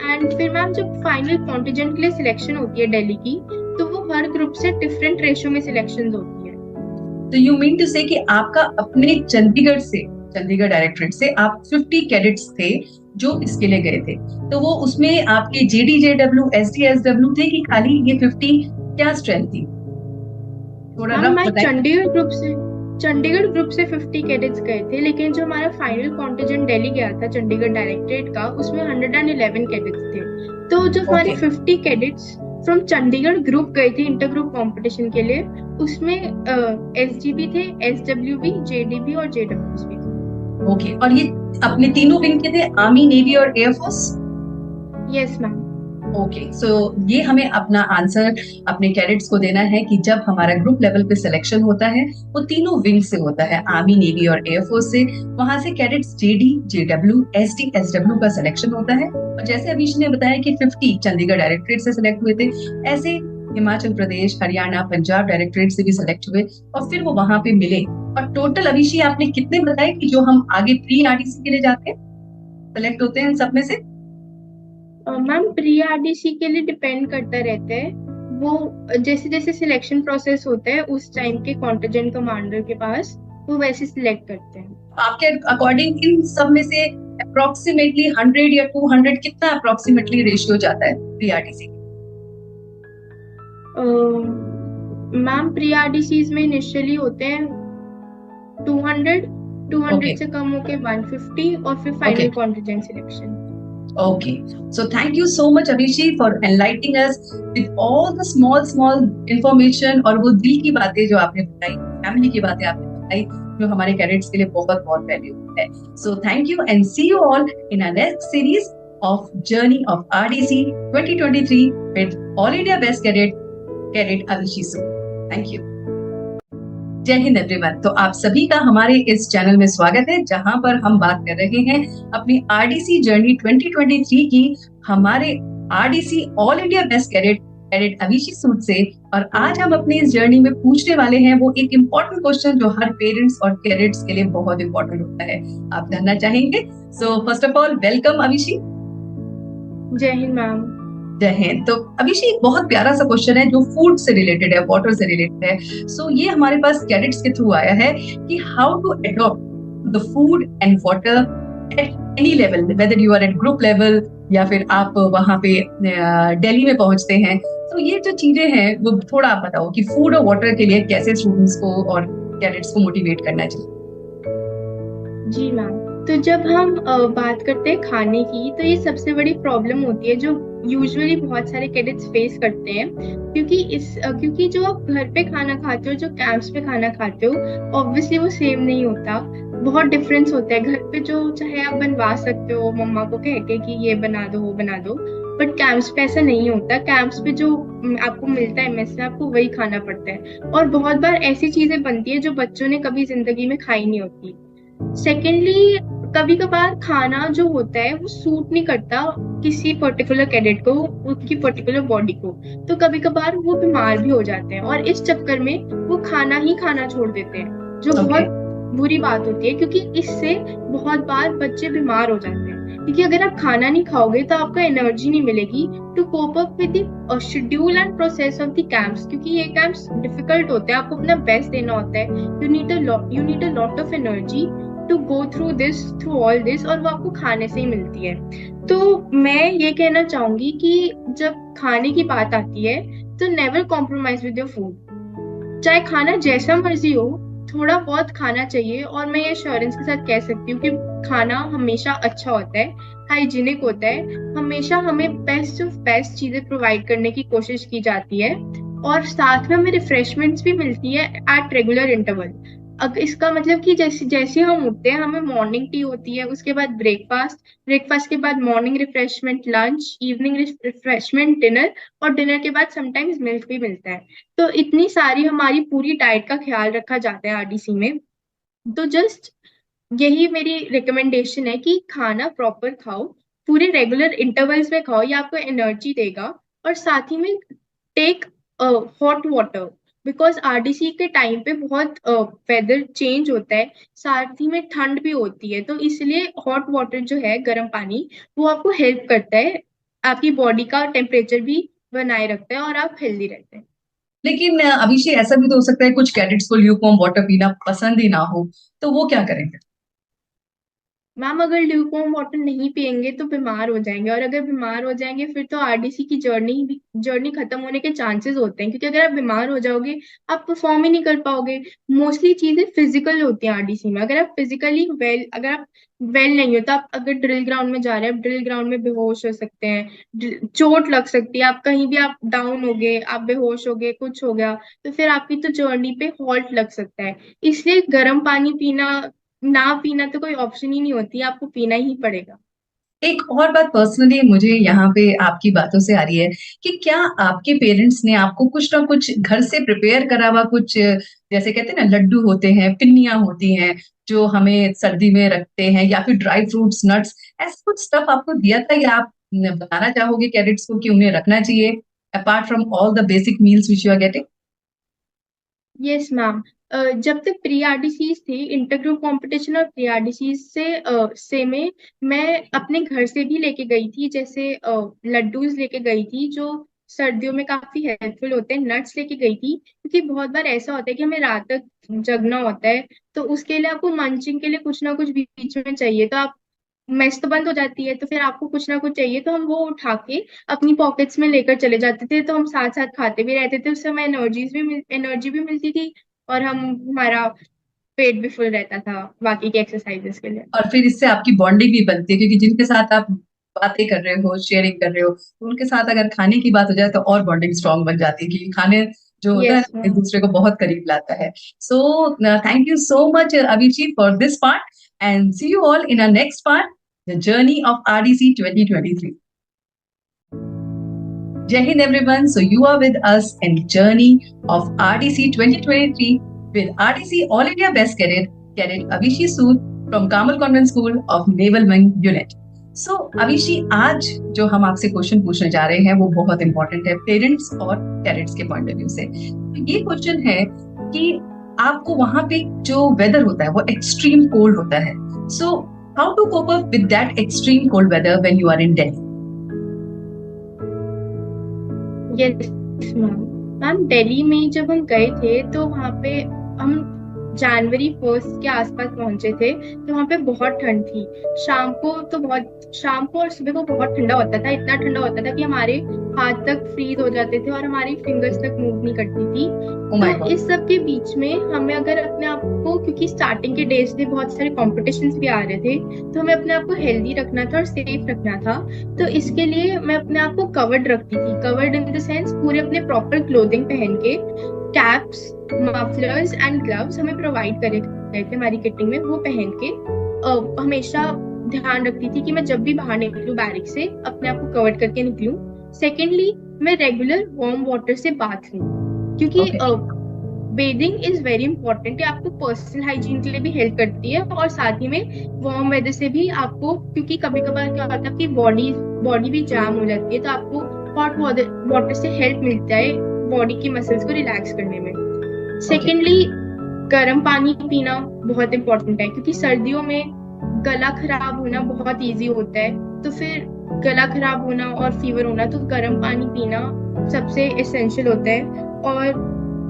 एंड फिर मैम जब फाइनल कॉन्टिजेंट के लिए सिलेक्शन होती है दिल्ली की, तो वो हर ग्रुप से डिफरेंट रेशियो में सिलेक्शन होती है। तो यू मीन टू से कि आपका अपने चंडीगढ़ से, चंडीगढ़ डायरेक्टरेट से आप 50 कैडेट्स थे जो इसके लिए गए थे, तो वो उसमें आपके जेडीजेडब्ल्यू एसडीएसडब्ल्यू थे कि खाली ये 50? क्या स्ट्रेंथ थी, थोड़ा मैम रफ हमारे बताएं। चंडीगढ़ ग्रुप से 50 कैडेट्स गए थे, लेकिन जो हमारा फाइनल कॉन्टिजेंट दिल्ली गया था चंडीगढ़ डायरेक्टरेट का, उसमें 111 कैडेट्स थे। तो जो हमारे okay 50 cadets from Chandigarh group गए थे इंटर ग्रुप कंपटीशन के लिए, उसमें एसजीबी थे, एसडब्ल्यूबी, जेडीबी और जेडब्ल्यूएस भी थे। ओके, और ये अपने तीनों विंग के थे, आर्मी, नेवी और एयरफोर्स? Yes ma'am. ओके, सो ये हमें अपना आंसर अपने कैडेट्स को देना है कि जब हमारा ग्रुप लेवल पे सिलेक्शन होता है वो तीनों विंग से होता है, आर्मी, नेवी और एयरफोर्स से। वहां से cadets JD, JW, SD, SW का सिलेक्शन होता है। और जैसे अभिष ने बताया कि 50 चंडीगढ़ डायरेक्टरेट से सिलेक्ट हुए थे, ऐसे हिमाचल प्रदेश, हरियाणा, पंजाब डायरेक्टरेट से भी सिलेक्ट हुए और फिर वो वहां पे मिले। और टोटल अभिषी आपने कितने बताए कि जो हम आगे प्री आरडीसी के लिए जाके सिलेक्ट होते हैं सब में से? मैम प्री आरडीसी के लिए डिपेंड करता रहता है, वो जैसे जैसे सिलेक्शन प्रोसेस होता है उस टाइम के कॉन्टिजेंट कमांडर के पास, वो वैसे सिलेक्ट करते हैं। आपके अकॉर्डिंग इन सब में से अप्रोक्सीमेटली 100 या 200 कितना अप्रोक्सीमेटली रेशियो जाता है pre RDC? Ma'am pre RDCs में इनिशियली होते हैं 200, 200 ओके से कम होके 150 और फिर okay final contingent selection. Okay, so thank you so much Abhishi for enlightening us with all the small small information और वो दिल की बातें जो आपने बताई, फैमिली की बातें आपने बताई, जो हमारे कैडेट्स के लिए बहुत बहुत वैल्यूएबल है। So thank you and see you all in our next series of journey of RDC 2023 with all India best cadet Abhishi Sood. Thank you. जय हिंद एवरीवन। तो आप सभी का हमारे इस चैनल में स्वागत है, जहां पर हम बात कर रहे हैं अपनी आरडीसी जर्नी 2023 की, हमारे RDC all India best cadet Abhishi Sood से। और आज हम अपनी इस जर्नी में पूछने वाले हैं वो एक इम्पोर्टेंट क्वेश्चन जो हर पेरेंट्स और कैडेट्स के लिए बहुत इंपॉर्टेंट होता है। आप जानना चाहेंगे? So first of all welcome Abhishi. जय हिंद मैम। जय हिंद। तो अभिषेक, बहुत प्यारा सा क्वेश्चन है जो फूड से रिलेटेड है, वाटर से रिलेटेड है। सो ये हमारे पास कैडेट्स के थ्रू आया है कि how to adopt the food and water at any level, whether you are at group level या फिर आप वहां पे दिल्ली में पहुंचते हैं। तो ये जो चीजें हैं वो थोड़ा आप बताओ कि फूड और वाटर के लिए कैसे स्टूडेंट्स को और कैडेट्स को मोटिवेट करना चाहिए। जी मैम, तो जब हम बात करते हैं खाने की, तो ये सबसे बड़ी प्रॉब्लम होती है जो यूजुअली बहुत सारे कैडेट्स फेस करते हैं, क्योंकि जो आप घर पे खाना खाते हो, जो कैंप्स पे खाना खाते हो, ऑब्वियसली वो सेम नहीं होता, बहुत डिफरेंस होता है। घर पे जो चाहे आप बनवा सकते हो मम्मा को कह के कि ये बना दो वो बना दो, बट कैंप्स पे ऐसा नहीं होता। कैंप्स पे जो आपको मिलता है मेस में, आपको वही खाना पड़ता है, और बहुत बार ऐसी चीजें बनती है जो बच्चों ने कभी जिंदगी में खाई नहीं होती। सेकेंडली, कभी कभार खाना जो होता है वो सूट नहीं करता किसी पर्टिकुलर कैडेट को, उसकी पर्टिकुलर बॉडी को, तो कभी कभार वो बीमार भी हो जाते हैं और इस चक्कर में वो खाना ही खाना छोड़ देते हैं, जो बहुत बुरी बात होती है, क्योंकि इससे बहुत बार बच्चे बीमार हो जाते हैं। क्योंकि अगर आप खाना नहीं खाओगे तो आपको एनर्जी नहीं मिलेगी to cope up with the schedule and process of the camps, क्योंकि ये कैंप्स डिफिकल्ट होते हैं, आपको अपना बेस्ट देना होता है। You need a lot of energy to go through all this, और वो आपको खाने से ही मिलती है। तो मैं ये कहना चाहूंगी कि जब खाने की बात आती है तो never compromise with your food. चाहे खाना जैसा मर्जी हो, थोड़ा बहुत खाना चाहिए, और मैं ये एश्योरेंस के साथ कह सकती हूँ कि खाना हमेशा अच्छा होता है, हाइजीनिक होता है, हमेशा हमें बेस्ट ऑफ बेस्ट चीजें प्रोवाइड करने की कोशिश की जाती है, और साथ में हमें रिफ्रेशमेंट्स भी मिलती है एट रेगुलर इंटरवल। अब इसका मतलब कि जैसे जैसे हम उठते हैं, हमें मॉर्निंग टी होती है, उसके बाद ब्रेकफास्ट के बाद morning refreshment lunch, evening refreshment dinner, और डिनर के बाद समटाइम्स मिल्क भी मिलता है। तो इतनी सारी हमारी पूरी डाइट का ख्याल रखा जाता है आरडीसी में। तो जस्ट यही मेरी रिकमेंडेशन है कि खाना प्रॉपर खाओ, पूरे रेगुलर इंटरवल्स में खाओ, ये आपको एनर्जी देगा। और साथ ही में take hot water, because RDC के टाइम पे बहुत वेदर चेंज होता है, साथ ही में ठंड भी होती है, तो इसलिए हॉट वाटर जो है, गर्म पानी, वो आपको हेल्प करता है, आपकी बॉडी का टेम्परेचर भी बनाए रखता है और आप हेल्दी रहते हैं। लेकिन अभिषेक, ऐसा भी तो हो सकता है कुछ कैडेट्स को ल्यूकवार्म वाटर पीना पसंद ही ना हो, तो वो क्या करेंगे? मैम अगर ल्यूकवार्म वाटर नहीं पियेंगे तो बीमार हो जाएंगे, और अगर बीमार हो जाएंगे फिर तो आरडीसी की जर्नी खत्म होने के चांसेस होते हैं, क्योंकि अगर आप बीमार हो जाओगे आप परफॉर्म ही नहीं कर पाओगे। मोस्टली चीजें फिजिकल होती हैं आरडीसी में। अगर आप फिजिकली वेल, अगर आप वेल नहीं हो तो आप अगर ड्रिल ग्राउंड में जा रहे हैं, आप ड्रिल ग्राउंड में बेहोश हो सकते हैं, चोट लग सकती है, आप कहीं भी आप डाउन हो गए, आप बेहोश हो गए, कुछ हो गया, तो फिर आपकी तो जर्नी पे हॉल्ट लग सकता है। इसलिए गर्म पानी पीना, ना पीना तो कोई ऑप्शन ही नहीं होती, आपको पीना ही पड़ेगा। एक और बात पर्सनली मुझे यहाँ पे आपकी बातों से आ रही है कि क्या आपके पेरेंट्स ने आपको कुछ ना कुछ घर से प्रिपेयर करा हुआ, कुछ जैसे कहते हैं ना, लड्डू होते हैं, पिन्नियां होती हैं जो हमें सर्दी में रखते हैं, या फिर ड्राई फ्रूट्स, नट्स, ऐसा कुछ स्टफ आपको दिया था, या आप बताना चाहोगे कैडेट्स को कि उन्हें रखना चाहिए apart from all the basic meals which you are getting? Yes ma'am. जब तक प्री आरडीसीज थी, इंटर ग्रुप कंपटीशन और प्री आरडीसीज से में मैं अपने घर से भी लेके गई थी, जैसे लड्डूज लेके गई थी जो सर्दियों में काफी हेल्पफुल होते हैं, नट्स लेके गई थी, क्योंकि बहुत बार ऐसा होता है कि हमें रात तक जगना होता है, तो उसके लिए आपको मंचिंग के लिए कुछ ना कुछ बीच में चाहिए, तो आप मेस तो बंद हो जाती है, तो फिर आपको कुछ ना कुछ चाहिए, तो हम वो उठा के अपनी पॉकेट्स में लेकर चले जाते थे, तो हम साथ साथ खाते भी रहते थे, उससे हमें एनर्जी भी मिलती थी, और हमारा पेट भी फुल रहता था बाकी के एक्सरसाइजेस के लिए। और फिर इससे आपकी बॉन्डिंग भी बनती है, क्योंकि जिनके साथ आप बातें कर रहे हो, शेयरिंग कर रहे हो, तो उनके साथ अगर खाने की बात हो जाए तो और बॉन्डिंग स्ट्रांग बन जाती है, क्योंकि खाने जो होता है यस ना, एक मैम। दूसरे को बहुत करीब लाता है। So thank you so much Abhijit for this part, and see you all in a next part, the journey of RDC 2023। Jai Hind everyone. So you are with us in journey of RDC 2023 with RDC All India Best Cadet, Cadet Avishi Sood from Kamal Convent School of Naval Wing Unit. So Avishi, आज जो हम आपसे question पूछने जा रहे हैं वो बहुत इंपॉर्टेंट है पेरेंट्स और कैडेट्स के पॉइंट ऑफ व्यू से। तो ये क्वेश्चन है कि आपको वहां पे जो वेदर होता है वो एक्सट्रीम कोल्ड होता है। So how to cope up with that extreme cold weather when you are in Delhi? Yes ma'am. Ma'am Delhi में जब हम गए थे तो वहाँ पे हम जनवरी फर्स्ट के आसपास पहुंचे थे, तो वहाँ पे बहुत ठंड थी। शाम को और सुबह को बहुत ठंडा होता था, इतना ठंडा होता था कि हमारे हाथ तक फ्रीज हो जाते थे और हमारी फिंगर्स तक मूव नहीं करती थी। Oh my तो God. इस सब के बीच में हमें अगर अपने आप को, क्योंकि स्टार्टिंग के डेज में बहुत सारे कॉम्पिटिशन्स भी आ रहे थे, तो हमें अपने आप को हेल्दी रखना था और सेफ रखना था। तो इसके लिए मैं अपने आप को कवर्ड रखती थी, कवर्ड इन द सेंस पूरे अपने प्रॉपर क्लोथिंग पहन के, कैप्स, मफलर्स एंड ग्लव्स हमें प्रोवाइड करे गए थे हमारी किटिंग में, वो पहन के हमेशा ध्यान रखती थी कि मैं जब भी बाहर निकलूं बैरिक से अपने आप को कवर करके निकलूं। सेकेंडली, मैं रेगुलर वार्म वाटर से बाथ लूं, क्योंकि Okay. Bathing is very important है, आपको पर्सनल हाइजीन के लिए भी हेल्प करती है, और साथ ही में वार्म वेदर से भी आपको, क्योंकि कभी कभार क्या होता है कि बॉडी बॉडी भी जाम हो जाती है, तो आपको हॉट वाटर से हेल्प मिलता है बॉडी की मसल्स को रिलैक्स करने में। Okay. सेकेंडली, गर्म पानी पीना बहुत इंपॉर्टेंट है, क्योंकि सर्दियों में गला खराब होना बहुत इजी होता है, तो फिर गला खराब होना और फीवर होना, तो गर्म पानी पीना सबसे एसेंशियल होता है। और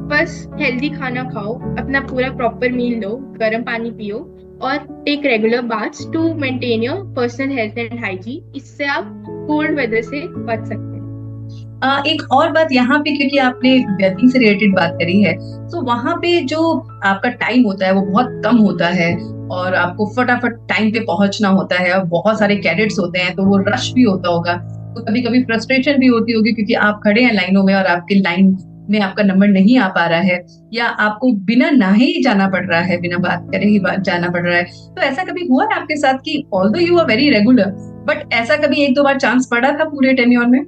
बस हेल्दी खाना खाओ, अपना पूरा प्रॉपर मील लो, गर्म पानी पियो, और take regular baths to maintain your personal health and hygiene. इससे आप कोल्ड वेदर से बच सकते हैं। एक और बात यहाँ पे, क्योंकि आपने वेदरिंग से रिलेटेड बात करी है, तो वहां पे जो आपका टाइम होता है वो बहुत कम होता है, और आपको फटाफट टाइम पे पहुंचना होता है, और बहुत सारे कैडेट्स होते हैं, तो वो रश भी होता होगा, तो कभी कभी फ्रस्ट्रेशन भी होती होगी, क्योंकि आप खड़े हैं लाइनों में और आपकी लाइन में आपका नंबर नहीं आ पा रहा है, या आपको बिना नहाए ही जाना पड़ रहा है, बिना बात करे ही जाना पड़ रहा है। तो ऐसा कभी हुआ है आपके साथ कि although you are very regular, but ऐसा कभी एक दो बार चांस पड़ा था पूरे टेन्योर में?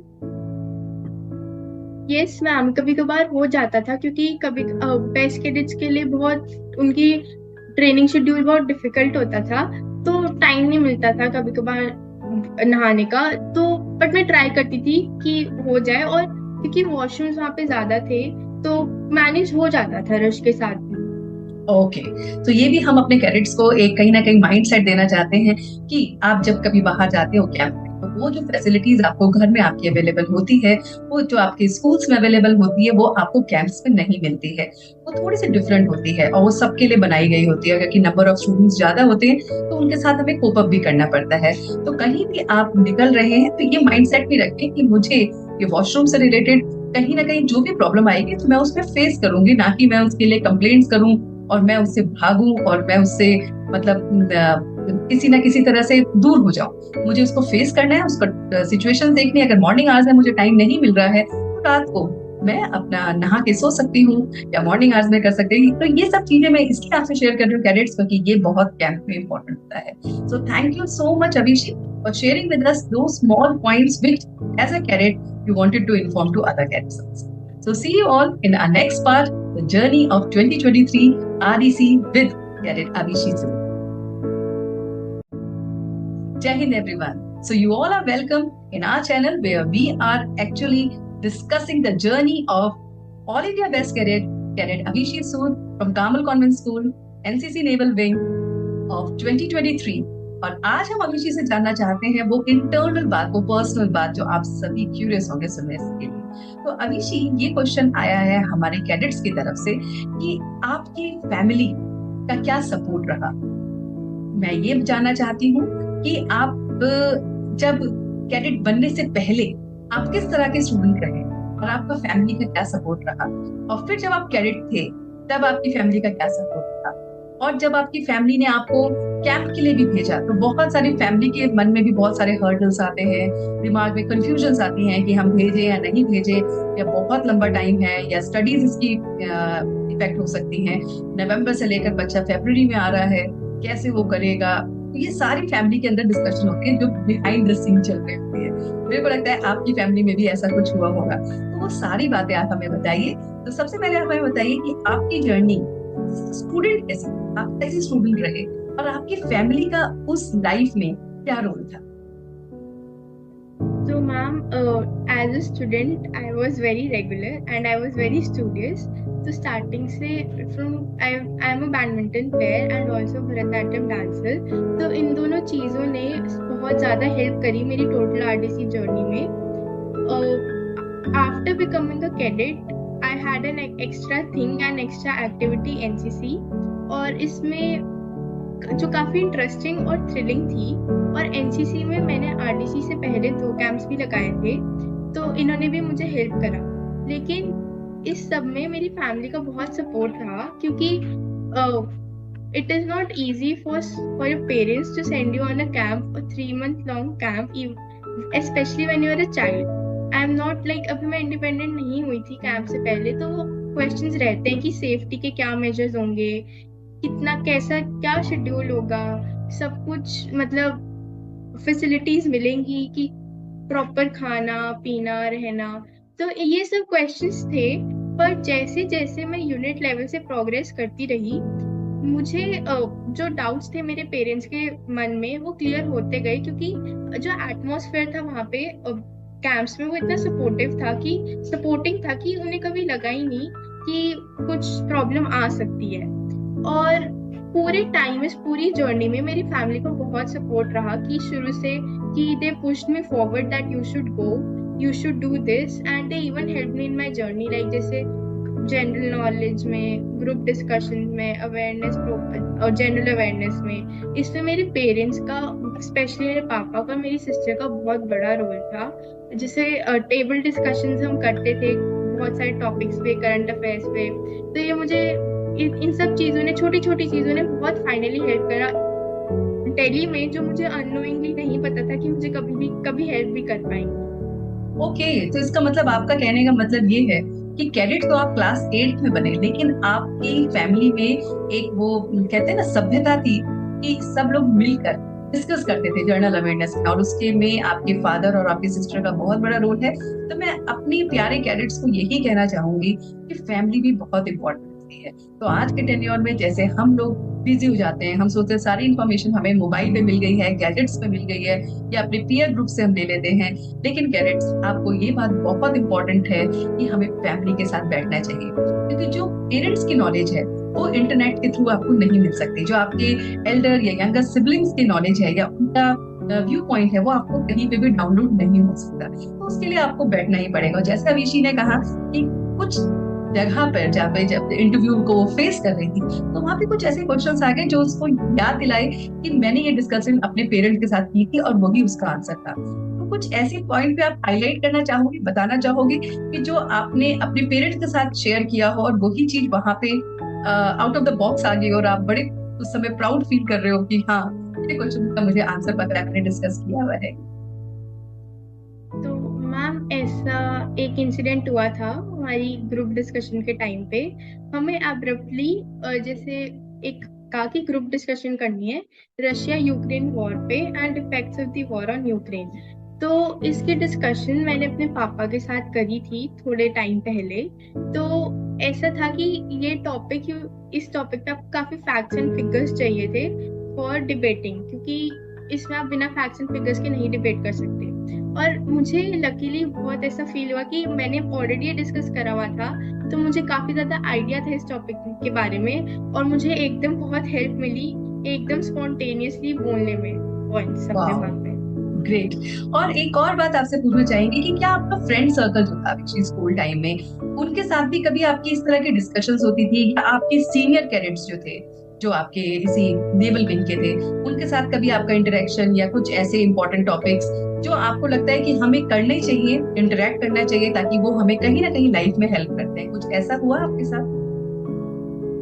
यस मैम, कभी कभार हो जाता था, क्योंकि कभी बेस्ट कैडेट्स के लिए बहुत उनकी ट्रेनिंग शेड्यूल बहुत डिफिकल्ट होता था, तो टाइम नहीं मिलता था कभी कभार नहाने का। तो बट मैं ट्राई करती थी कि हो जाए, और क्योंकि वॉशरूम्स वहाँ पे ज्यादा थे तो मैनेज हो जाता था रश के साथ भी। ओके, तो ये भी हम अपने कैडेट्स को एक कहीं ना कहीं माइंड सेट देना चाहते हैं कि आप जब कभी बाहर जाते हो कैंप में, तो वो जो फैसिलिटीज आपको घर में आपकी अवेलेबल होती है, वो जो आपके स्कूल्स में अवेलेबल होती है, वो आपको कैंप्स में नहीं मिलती है। वो थोड़ी सी डिफरेंट होती है और वो सबके लिए बनाई गई होती है, क्योंकि नंबर ऑफ स्टूडेंट्स ज्यादा होते हैं तो उनके साथ हमें कोप अप भी करना पड़ता है। तो कहीं भी आप निकल रहे हैं तो ये माइंड सेट भी रखें कि मुझे ये वॉशरूम से रिलेटेड कहीं ना कहीं जो भी प्रॉब्लम आएगी तो मैं उसमें फेस करूंगी, ना कि मैं उसके लिए कंप्लेंट्स करूं और मैं उससे भागूं और मैं उससे मतलब किसी ना किसी तरह से दूर हो जाऊं। मुझे उसको फेस करना है, उसका सिचुएशन देखनी है। अगर मॉर्निंग आवर्स में मुझे टाइम नहीं मिल रहा है तो रात को मैं अपना नहा के सो सकती हूँ, या मॉर्निंग आवर्स में कर सकती हूँ। तो ये सब चीजें मैं इसलिए आपसे शेयर कर रही हूँ कैडेट्स को, कि ये बहुत कैंप में इंपॉर्टेंट होता है। So thank you so much Abhishek for sharing with us two small points which as a cadet you wanted to inform to other cadets also. So see you all in our next part, the journey of 2023 RDC with Cadet Abhishek. Jai Hind everyone. So you all are welcome in our channel where we are actually discussing the journey of All India Best Cadet, Cadet Abhishek Sood from Carmel Convent School, NCC Naval Wing of 2023. और आज हम अभिषेक से जानना चाहते हैं वो internal बात, वो पर्सनल बात जो आप सभी क्यूरियस होंगे सुनने के लिए। तो अभिषेक, ये क्वेश्चन आया है हमारे कैडेट्स की तरफ से कि आपकी फैमिली का क्या सपोर्ट रहा। मैं ये जानना चाहती हूँ कि आप जब कैडेट बनने से पहले आप किस तरह के स्टूडेंट रहे और आपका फैमिली का क्या सपोर्ट रहा, और फिर जब आप कैडेट थे तब आपकी फैमिली का क्या सपोर्ट रहा, और जब आपकी फैमिली ने आपको कैंप के लिए भी भेजा तो बहुत सारी फैमिली के मन में भी बहुत सारे हर्डल्स आते हैं, दिमाग में कंफ्यूजन्स आती हैं कि हम भेजें या नहीं भेजें, या बहुत लंबा टाइम है, या स्टडीज इसकी इफेक्ट हो सकती हैं। नवंबर से लेकर बच्चा फरवरी में आ रहा है, कैसे वो करेगा। तो ये सारी फैमिली के अंदर डिस्कशन होती है जो बिहाइंड द सीन चल रही होती है। मेरे को लगता है आपकी फैमिली में भी ऐसा कुछ हुआ होगा, तो वो सारी बातें आप हमें बताइए। तो सबसे पहले आप हमें बताइए कि आपकी जर्नी स्टूडेंट कैसी, आप कैसे स्टूडेंट रहे और आपकी फैमिली का उस लाइफ में क्या रोल था। So ma'am, as a student, I was very regular and I was very studious. So starting से I am a badminton player and also Bharatanatyam dancer. तो इन दोनों चीज़ों ने बहुत ज़्यादा हेल्प करी मेरी टोटल RDC जर्नी में। After becoming a cadet, I had an extra thing and extra activity NCC, और इसमें जो काफी इंटरेस्टिंग और थ्रिलिंग थी। और एनसीसी में मैंने आरडीसी से पहले 2 कैंप्स भी लगाए थे, तो इन्होंने भी मुझे हेल्प करा। लेकिन इस सब में मेरी फैमिली का बहुत सपोर्ट रहा, क्योंकि it is not easy for your parents to send you on a camp, 3 month long camp, especially when you are a child. I am not like, अभी मैं इंडिपेंडेंट नहीं हुई थी कैंप से पहले, तो क्वेश्चंस रहते हैं कि सेफ्टी के क्या मेजर्स होंगे, कितना कैसा क्या शेड्यूल होगा, सब कुछ मतलब फैसिलिटीज मिलेंगी कि प्रॉपर खाना पीना रहना। तो ये सब क्वेश्चंस थे। पर जैसे जैसे मैं यूनिट लेवल से प्रोग्रेस करती रही, मुझे जो डाउट्स थे मेरे पेरेंट्स के मन में वो क्लियर होते गए, क्योंकि जो एटमॉस्फेयर था वहाँ पे कैंप्स में वो इतना सपोर्टिंग था कि उन्हें कभी लगा ही नहीं कि कुछ प्रॉब्लम आ सकती है। और पूरे टाइम इस पूरी जर्नी में मेरी फैमिली को बहुत सपोर्ट रहा कि शुरू से कि they pushed me forward that you should go, you should do this, and they even help me in my journey, like जैसे जनरल नॉलेज में, ग्रुप डिस्कशन में, अवेयरनेस और जनरल अवेयरनेस में। इसमें मेरे पेरेंट्स का, स्पेशली मेरे पापा का, मेरी सिस्टर का बहुत बड़ा रोल था। जैसे टेबल डिस्कशंस हम करते थे बहुत सारे टॉपिक्स पे, करंट अफेयर्स पे। तो ये मुझे इन सब चीज़ों ने, छोटी छोटी चीज़ों ने बहुत फाइनली हेल्प करा दिल्ली में, जो मुझे अननोइंगली नहीं पता था कि मुझे कभी हेल्प भी कर पाएंगे। ओके, तो इसका मतलब, आपका कहने का मतलब ये है कि कैडेट तो आप क्लास 8 में बने, लेकिन आपकी फैमिली में एक वो कहते हैं ना सभ्यता थी कि सब लोग मिलकर डिस्कस करते थे जर्नल अवेयरनेस का, और उसके में आपके फादर और आपकी सिस्टर का बहुत बड़ा रोल है। तो मैं अपनी प्यारे कैडेट्स को यही कहना चाहूंगी कि फैमिली भी बहुत इंपॉर्टेंट है। सकती है। तो आज के टेन्योर में जैसे हम लोग बिजी हो जाते हैं, हम सोचते हैं सारी इन्फॉर्मेशन हमें मोबाइल पे मिल गई है, गैजेट्स पे मिल गई है, या अपने पीयर ग्रुप से हम ले लेते हैं। लेकिन कैरेट्स, आपको ये बात बहुत इंपॉर्टेंट है कि हमें फैमिली के साथ बैठना चाहिए, क्योंकि जो पेरेंट्स की नॉलेज है वो इंटरनेट के थ्रू आपको नहीं मिल सकती। जो आपके एल्डर या यंगर सिबलिंग्स की नॉलेज है या उनका व्यू पॉइंट है, वो आपको कहीं पे भी डाउनलोड नहीं हो सकता। तो उसके लिए आपको बैठना ही पड़ेगा। जैसा अविशी ने कहा कि कुछ जगह पर जहाँ पे जब इंटरव्यू को फेस कर रही थी, तो वहां पे कुछ ऐसे क्वेश्चंस आ गए जो उसको याद दिलाए कि मैंने ये डिस्कशन अपने पेरेंट्स के साथ की थी और वही उसका आंसर था। तो कुछ ऐसे पॉइंट पे आप हाईलाइट करना चाहोगे, बताना चाहोगे कि जो आपने अपने पेरेंट्स के साथ शेयर किया हो और वही चीज वहां पे आउट ऑफ द बॉक्स आ गई और आप बड़े उस समय प्राउड फील कर रहे हो कि हाँ, ये क्वेश्चन का मुझे आंसर पता है, मैंने डिस्कस किया हुआ है। तो मैम ऐसा एक इंसिडेंट हुआ था हमारी ग्रुप डिस्कशन के टाइम पे। हमें अब्रप्टली जैसे एक कहा कि ग्रुप डिस्कशन करनी है रशिया यूक्रेन वॉर पे and effects of the war on Ukraine. तो इसकी डिस्कशन मैंने अपने पापा के साथ करी थी थोड़े टाइम पहले। तो ऐसा था कि ये टॉपिक, इस टॉपिक पे आपको काफी फैक्ट्स एंड फिगर्स चाहिए थे फॉर डिबेटिंग, क्योंकि इसमें आप बिना फैक्ट्स एंड फिगर्स के नहीं डिबेट कर सकते। और मुझे लकीली बहुत ऐसा फील हुआ कि मैंने ऑलरेडी डिस्कस करा हुआ था, तो मुझे काफी ज्यादा आइडिया था इस टॉपिक के बारे में और मुझे एकदम बहुत हेल्प मिली एकदम स्पॉन्टेनियसली बोलने में पॉइंट्स अपने वाह, वहां पे। ग्रेट। और एक और बात आपसे पूछना चाहेंगे कि क्या आपका फ्रेंड सर्कल जो था पिछले स्कूल टाइम में, उनके साथ भी कभी आपकी इस तरह की डिस्कशंस होती थी, या आपके सीनियर कैडेट्स जो थे, जो आपके इसी नेवल विंग के थे, उनके साथ कभी आपका इंटरेक्शन या कुछ ऐसे इंपॉर्टेंट टॉपिक्स जो आपको लगता है कि हमें करने चाहिए, इंटरेक्ट करना चाहिए, ताकि वो हमें कहीं ना कहीं लाइफ में हेल्प करते हैं, कुछ ऐसा हुआ आपके साथ?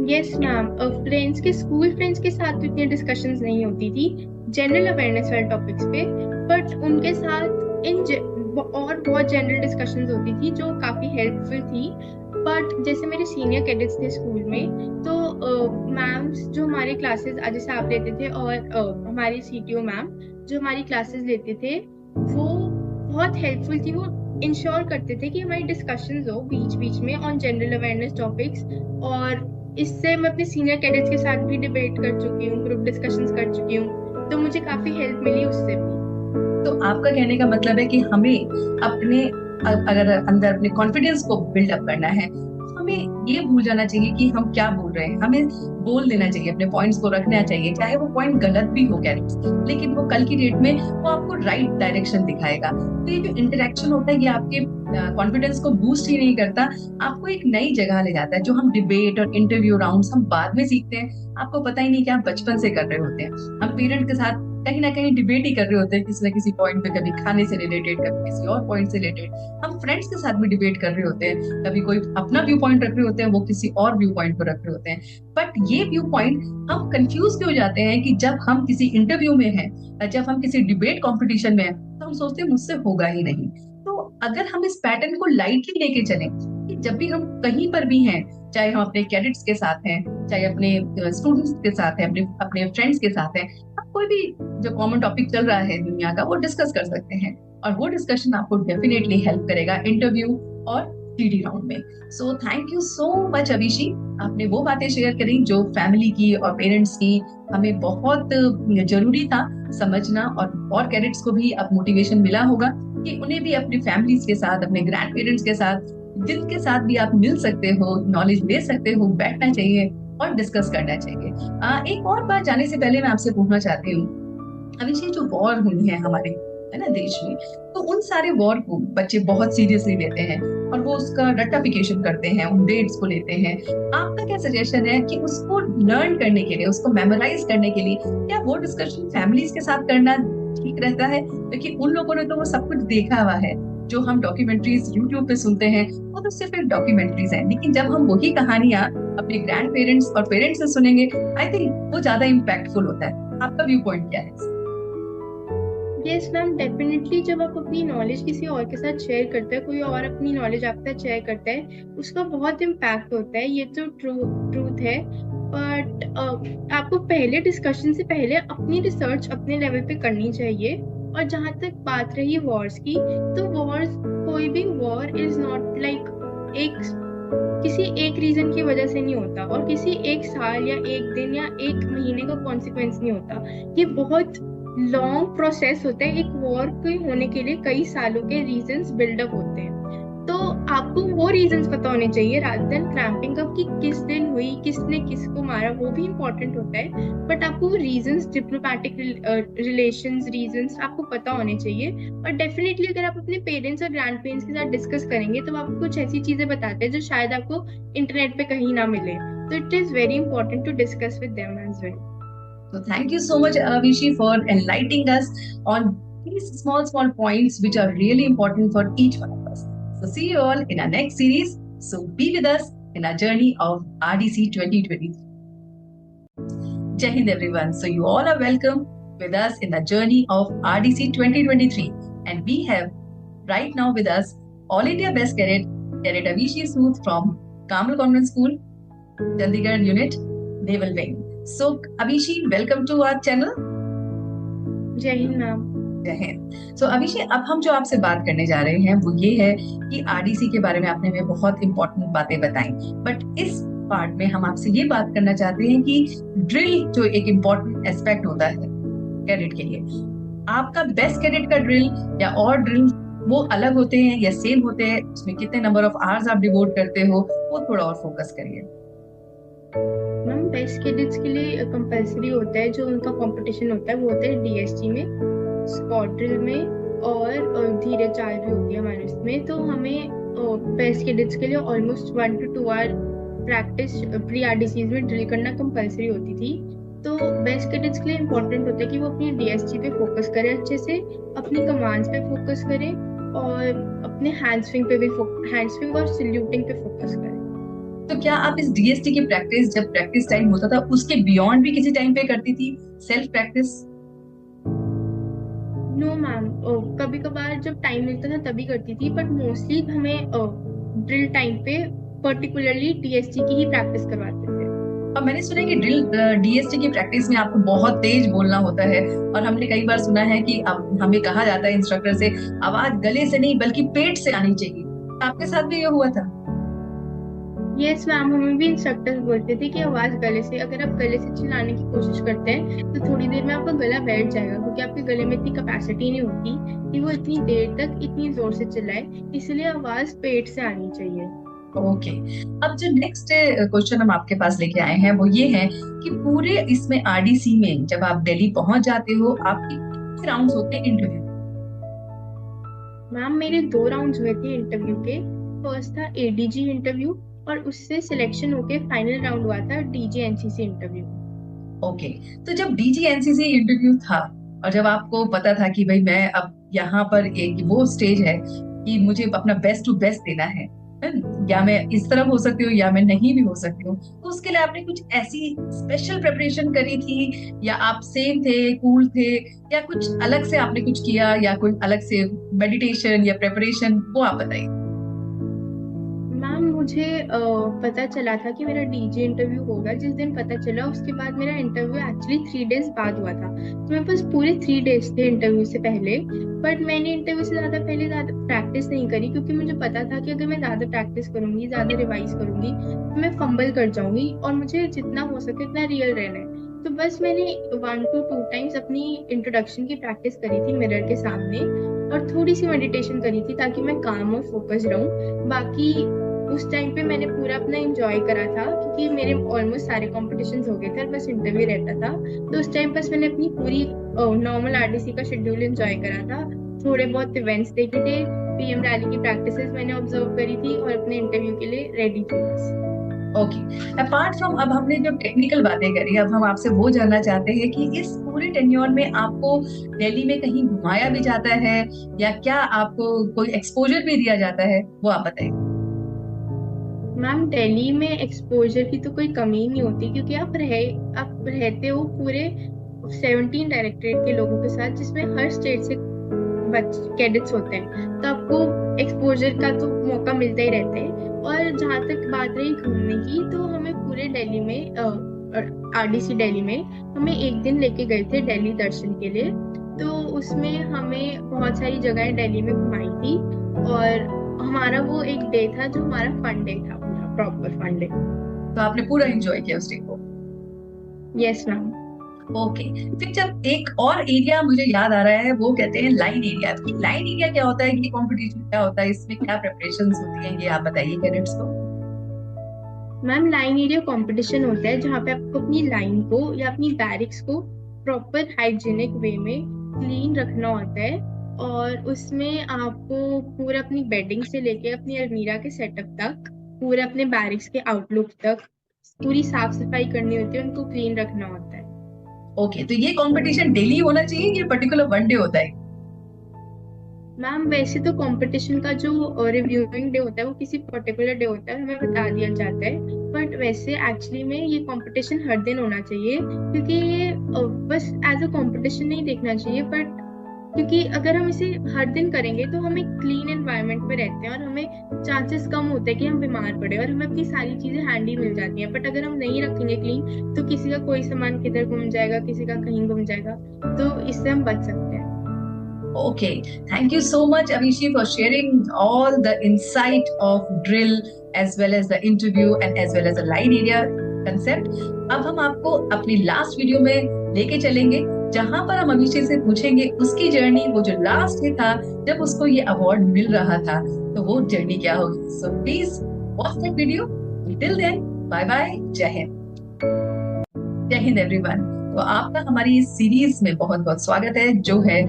यस मैम, फ्रेंड्स के स्कूल फ्रेंड्स के साथ तो इतनी डिस्कशंस नहीं होती थी जनरल अवेयरनेस वाले टॉपिक्स पे, बट उनके साथ और बहुत जनरल डिस्कशंस होती थी जो काफी हेल्पफुल थी। बट जैसे मेरे सीनियर कैडेट्स थे स्कूल में, तो मैम्स जो हमारे क्लासेस जैसे आप लेते थे और हमारी सीटीओ मैम जो हमारी क्लासेस लेते थे, वो बहुत हेल्पफुल थी। वो इंश्योर करते थे कि हमारी डिस्कशंस हो बीच बीच में ऑन जनरल अवेयरनेस टॉपिक्स। और इससे मैं अपने सीनियर कैडेट्स के साथ भी डिबेट कर चुकी हूँ, ग्रुप डिस्कशंस कर चुकी हूँ, तो मुझे काफी हेल्प मिली उससे भी। तो आपका कहने का मतलब है कि हमें अपने अगर अंदर अपने कॉन्फिडेंस को बिल्डअप करना है, तो हमें ये भूल जाना चाहिए कि हम क्या बोल रहे हैं। हमें बोल देना चाहिए, अपने पॉइंट्स को रखना चाहिए, चाहे वो पॉइंट गलत भी हो कैरेक्टर्स, लेकिन वो कल की डेट में वो आपको राइट डायरेक्शन दिखाएगा। तो ये जो इंटरेक्शन होता है, ये आपके कॉन्फिडेंस को बूस्ट ही नहीं करता, आपको एक नई जगह ले जाता है। जो हम डिबेट और इंटरव्यू राउंड्स हम बाद में सीखते हैं, आपको पता ही नहीं कि आप बचपन से कर रहे होते हैं। हम पेरेंट के साथ कहीं ना कहीं डिबेट ही कर रहे होते हैं, किसी ना किसी पॉइंट पे, कभी खाने से रिलेटेड, कभी किसी और पॉइंट से रिलेटेड। हम फ्रेंड्स के साथ भी डिबेट कर रहे होते हैं, कभी कोई अपना व्यू पॉइंट रख रहे होते हैं, वो किसी और व्यू पॉइंट को रख रहे होते हैं। बट ये व्यू पॉइंट हम कंफ्यूज क्यों हो जाते हैं कि जब हम किसी इंटरव्यू में हैं, जब हम किसी डिबेट कॉम्पिटिशन में हैं, तो हम सोचते हैं मुझसे होगा ही नहीं। तो अगर हम इस पैटर्न को लाइटली लेके चलें कि जब भी हम कहीं पर भी हैं, चाहे हम अपने कैडेट्स के साथ हैं, चाहे अपने स्टूडेंट्स के साथ हैं, अपने अपने फ्रेंड्स के साथ हैं, आप कोई भी जो कॉमन टॉपिक चल रहा है दुनिया का, वो डिस्कस कर सकते हैं। और वो डिस्कशन आपको डेफिनेटली हेल्प करेगा इंटरव्यू और जीडी राउंड में। So thank you so much Abhishi, आपने वो बातें शेयर करी जो फैमिली की और पेरेंट्स की हमें बहुत जरूरी था समझना। और कैडेट्स को भी अब मोटिवेशन मिला होगा कि उन्हें भी अपनी फैमिलीज के साथ, अपने ग्रैंड पेरेंट्स के साथ, जिनके साथ भी आप मिल सकते हो, नॉलेज ले सकते हो, बैठना चाहिए और डिस्कस करना चाहिए। एक और बात जाने से पहले मैं आपसे पूछना चाहती हूँ, अभी ये जो वॉर हुई है हमारे, है ना, देश में, तो उन सारे वॉर को बच्चे बहुत सीरियसली लेते हैं और वो उसका रट्टाफिकेशन करते हैं, उन डेट्स को लेते हैं। आपका क्या सजेशन है कि उसको लर्न करने के लिए, उसको मेमोराइज करने के लिए, क्या वो डिस्कशन फैमिलीज के साथ करना ठीक रहता है? क्योंकि उन लोगों ने तो वो सब कुछ देखा हुआ है। जो हम डॉक्यूमेंट्रीज यूट्यूब पे सुनते हैं, वो तो सिर्फ एक डॉक्यूमेंट्रीज है, लेकिन जब हम वही कहानियां अपने ग्रैंड पेरेंट्स और पेरेंट्स से सुनेंगे, आई थिंक वो ज्यादा इम्पैक्टफुल होता है। आपका व्यू पॉइंट क्या है? यस मैम, डेफिनेटली जब आप अपनी नॉलेज किसी और के साथ शेयर करते हैं, कोई और अपनी नॉलेज आपके साथ शेयर करता है, उसका बहुत इम्पैक्ट होता है, ये तो ट्रूथ है। बट आपको पहले डिस्कशन से पहले अपनी रिसर्च अपने लेवल पे करनी चाहिए। और जहाँ तक बात रही वॉर्स की, तो वॉर्स, कोई भी वॉर इज नॉट लाइक एक किसी एक रीजन की वजह से नहीं होता, और किसी एक साल या एक दिन या एक महीने का कॉन्सिक्वेंस नहीं होता। ये बहुत लॉन्ग प्रोसेस होता है। एक वॉर के होने के लिए कई सालों के रीजंस बिल्डअप होते हैं। तो आपको वो रीजंस पता होने चाहिए रादर देन क्रैम्पिंग अप, कि किस दिन हुई, किसने किसको मारा, वो भी इम्पोर्टेंट होता है। बट आपको वो रीजंस, डिप्लोमेटिक रिलेशंस रीजंस आपको पता होने चाहिए। और डेफिनेटली अगर आप अपने पेरेंट्स और ग्रैंड पेरेंट्स के साथ डिस्कस करेंगे तो वो आपको कुछ ऐसी चीजें बताते हैं जो शायद आपको इंटरनेट पे कहीं ना मिले। तो it is very important to discuss with them as well. So thank you so much, Avishi, for enlightening us on these small points which are really important for each one of us. So see you all in our next series. So be with us in our journey of RDC 2023. Jai Hind everyone. So you all are welcome with us in the journey of RDC 2023. And we have right now with us All India Best Cadet, Cadet Avishi Sood from Kamal Convent School, Chandigarh Unit, Naval Wing. So Avishi, welcome to our channel. जय हिंद ma'am. जय Hind. So अभिषेक, अब हम जो आपसे बात करने जा रहे हैं वो ये है कि आरडीसी के बारे में आपने हमें बहुत इंपॉर्टेंट बातें बताई, बट इस पार्ट में हम आपसे ये बात करना चाहते हैं कि ड्रिल जो एक इम्पोर्टेंट एस्पेक्ट होता है कैडेट के लिए, आपका बेस्ट कैडेट का ड्रिल या और ड्रिल वो अलग होते हैं या सेम होते हैं, उसमें कितने नंबर ऑफ आवर्स आप डिवोट करते हो, वो थोड़ा और फोकस करिए। मैम बेस्ट कैडेट्स के लिए कंपलसरी होता है, जो उनका कंपटीशन होता है वो होता है डीएसटी में, स्क्वाड ड्रिल में, और धीरे चाल भी होती है हमारे इसमें। तो हमें बेस्ट कैडेट्स के लिए almost 1 to 2 hour practice pre RDCs में ड्रिल करना कंपलसरी होती थी। तो बेस्ट कैडेट्स के लिए इम्पोर्टेंट होता है कि वो अपनी डीएसटी पे फोकस करें अच्छे से, अपनी कमांड्स पे फोकस करें, और अपने हैंडस्विंग पे भी हैंडस्विंग और सल्यूटिंग पे फोकस करें। तो क्या आप इस डीएसटी की प्रैक्टिस जब प्रैक्टिस टाइम होता था उसके बियॉन्ड भी किसी टाइम पे करती थी, सेल्फ प्रैक्टिस? नो मैम, कभी कभार जब टाइम मिलता था तभी करती थी, बट मोस्टली हमें ड्रिल टाइम पे पर्टिकुलरली डीएसटी की ही प्रैक्टिस करवाते थे। और मैंने सुना है कि ड्रिल डीएसटी की प्रैक्टिस में आपको बहुत तेज बोलना होता है, और हमने कई बार सुना है कि अब हमें कहा जाता है इंस्ट्रक्टर से आवाज गले से नहीं बल्कि पेट से आनी चाहिए। आपके साथ भी ये हुआ था? यस मैम, हमें भी इंस्ट्रक्टर्स बोलते थे कि आवाज गले से, अगर आप गले से चिल्लाने की कोशिश करते हैं तो थोड़ी देर में आपका गला बैठ जाएगा, क्योंकि आपके गले में इतनी कैपेसिटी नहीं होती कि वो इतनी देर तक इतनी जोर से चिल्लाए, इसलिए आवाज पेट से आनी चाहिए। ओके, अब जो नेक्स्ट क्वेश्चन हम आपके पास लेके आए हैं वो ये है कि पूरे इसमें आरडीसी में जब आप दिल्ली पहुंच जाते हो, आपके कितने राउंड्स होते हैं इंटरव्यू? मैम मेरे 2 राउंड्स हुए थे इंटरव्यू के। फर्स्ट था एडीजी इंटरव्यू, और उससे सिलेक्शन होके फाइनल राउंड हुआ था डीजी एनसीसी इंटरव्यू। ओके, तो जब डीजी एनसीसी इंटरव्यू था और जब आपको पता था कि भाई मैं अब यहाँ पर एक वो स्टेज है कि मुझे अपना बेस्ट टू बेस्ट देना है, या मैं इस तरफ हो सकती हूँ या मैं नहीं भी हो सकती हूँ, तो उसके लिए आपने कुछ ऐसी स्पेशल प्रिपरेशन करी थी, या आप सेम थे, कूल थे, या कुछ अलग से आपने कुछ किया, या कोई अलग से मेडिटेशन या प्रिपरेशन, वो आप बताइए। मैम मुझे पता चला था कि मेरा डीजे इंटरव्यू होगा। जिस दिन पता चला उसके बाद मेरा इंटरव्यू एक्चुअली 3 डेज बाद हुआ था, तो मेरे पास पूरे 3 डेज थे इंटरव्यू से पहले। बट मैंने इंटरव्यू से ज्यादा प्रैक्टिस नहीं करी, क्योंकि मुझे पता था कि अगर मैं ज्यादा प्रैक्टिस करूंगी, ज्यादा रिवाइज करूंगी, तो मैं फंबल कर जाऊंगी, और मुझे जितना हो सके उतना रियल रहना है। तो बस मैंने 1 to 2 टाइम्स अपनी इंट्रोडक्शन की प्रैक्टिस करी थी मिरर के सामने, और थोड़ी सी मेडिटेशन करी थी ताकि मैं काम और फोकस रहूं। बाकी उस टाइम पे मैंने पूरा अपना एंजॉय करा था, क्योंकि मेरे ऑलमोस्ट सारे कॉम्पिटिशंस हो गए थे, बस इंटरव्यू रहता था। तो उस टाइम बस मैंने अपनी पूरी नॉर्मल आरडीसी का शेड्यूल एंजॉय करा था। थोड़े बहुत इवेंट्स देखे थे, पीएम रैली की प्रैक्टिसेस मैंने ऑब्जर्व करी थी, और अपने इंटरव्यू के लिए रेडी थी बस। ओके, अपार्ट फ्रॉम अब हमने जो टेक्निकल बातें करी, अब हम आपसे वो जानना चाहते हैं कि इस पूरे टेन्योर में आपको दिल्ली में कहीं घुमाया भी जाता है, या क्या आपको कोई एक्सपोजर भी दिया जाता है, वो आप बताइए। मैम दिल्ली में एक्सपोजर की तो कोई कमी नहीं होती, क्योंकि आप रहते हो पूरे 17 डायरेक्टरेट के लोगों के साथ, जिसमें हर स्टेट से कैडेट्स होते हैं, तो आपको एक्सपोजर का तो मौका मिलता ही रहता है। और जहाँ तक बात रही घूमने की, तो हमें पूरे दिल्ली में आरडीसी दिल्ली में हमें एक दिन लेके गए थे दिल्ली दर्शन के लिए। तो उसमें हमें बहुत सारी जगहें दिल्ली में घुमाई थी, और हमारा वो एक डे था जो हमारा फन डे था पूरा। Proper funding. तो आपने पूरा एंजॉय किया उस डे को? Yes ma'am. ओके। फिर जब एक और एरिया मुझे याद आ रहा है, वो कहते हैं लाइन एरिया। लाइन एरिया क्या होता है, ये कंपटीशन क्या होता है, इसमें क्या प्रिपरेशंस होती हैं, ये आप बताइए कैडेट्स को। मैम लाइन एरिया कंपटीशन होता है जहाँ पे आपको अपनी लाइन को या अपनी बैरिक्स को प्रॉपर हाइजीनिक वे में क्लीन रखना होता है, और उसमें आपको पूरा अपनी बेडिंग से लेके अपनी अलमीरा के सेटअप तक, पूरा अपने बैरिक्स के आउटलुक तक पूरी साफ सफाई करनी होती है, उनको क्लीन रखना होता है। ओके, तो ये कंपटीशन डेली होना चाहिए, ये पर्टिकुलर वन डे होता है? मैम वैसे तो कंपटीशन का जो रिव्यूइंग डे होता है वो किसी पर्टिकुलर डे होता है, हमें बता दिया जाता है, बट वैसे एक्चुअली में ये कंपटीशन हर दिन होना चाहिए, क्योंकि ये बस एज अ कंपटीशन नहीं देखना चाहिए, बट क्योंकि अगर हम इसे हर दिन करेंगे तो हम एक क्लीन एनवायरनमेंट में रहते हैं और हमें चांसेस कम होते हैं कि हम बीमार पड़े, और हमें अपनी सारी चीजें हैंडी मिल जाती हैं। बट अगर हम नहीं रखेंगे क्लीन तो किसी का कोई सामान किधर गुम जाएगा, किसी का कहीं गुम जाएगा, तो इससे हम बच सकते हैं। Okay, thank you so much, Avishi, for sharing all the insight of drill as well as the interview and as well as the line area concept. अब हम आपको अपनी लास्ट वीडियो में लेके चलेंगे, जहां पर हम अभिषेक से पूछेंगे उसकी जर्नी, वो जो लास्ट डे था जब उसको ये अवार्ड मिल रहा था, तो वो जर्नी क्या होगी। So please watch that video. Till then, bye bye, Jai Hind. जय हिंद एवरीवन। तो आपका हमारी इस सीरीज में बहुत बहुत स्वागत है, जो है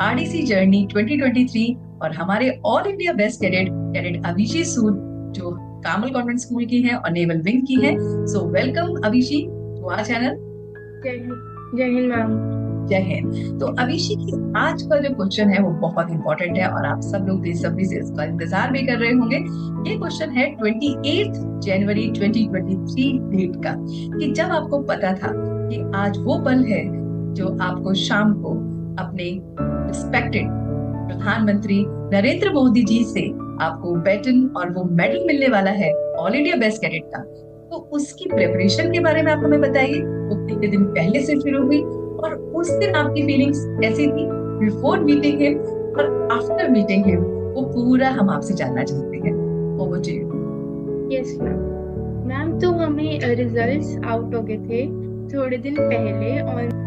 आरडीसी जर्नी 2023, और हमारे all India best cadet Abhishi सूद, जो कामल कॉन्वेंट स्कूल की है और नेवल विंग की है। So welcome Abhishi to our channel. जय हिंद मैम। जय हिंद। तो अभिषी की आज का जो क्वेश्चन है वो बहुत इंपॉर्टेंट है, और आप सब लोग बेसब्री से इसका इंतजार भी कर रहे होंगे। ये क्वेश्चन है 28 जनवरी 2023 डेट का, कि जब आपको पता था कि आज वो पल है जो आपको शाम को अपने रिस्पेक्टेड प्रधानमंत्री नरेंद्र मोदी जी से आपको बैटन और वो मेडल मिलने वाला है ऑल इंडिया बेस्ट कैडेट का, तो उसकी प्रिपरेशन के बारे में आप हमें बताइए। वो कितने दिन पहले से शुरू हुई, और उस दिन आपकी फीलिंग्स कैसी थी बिफोर मीटिंग हिम और आफ्टर मीटिंग हिम, वो पूरा हम आपसे जानना चाहते हैं। Over to you. Yes ma'am, तो हमें रिजल्ट्स आउट हो गए थे थोड़े दिन पहले, और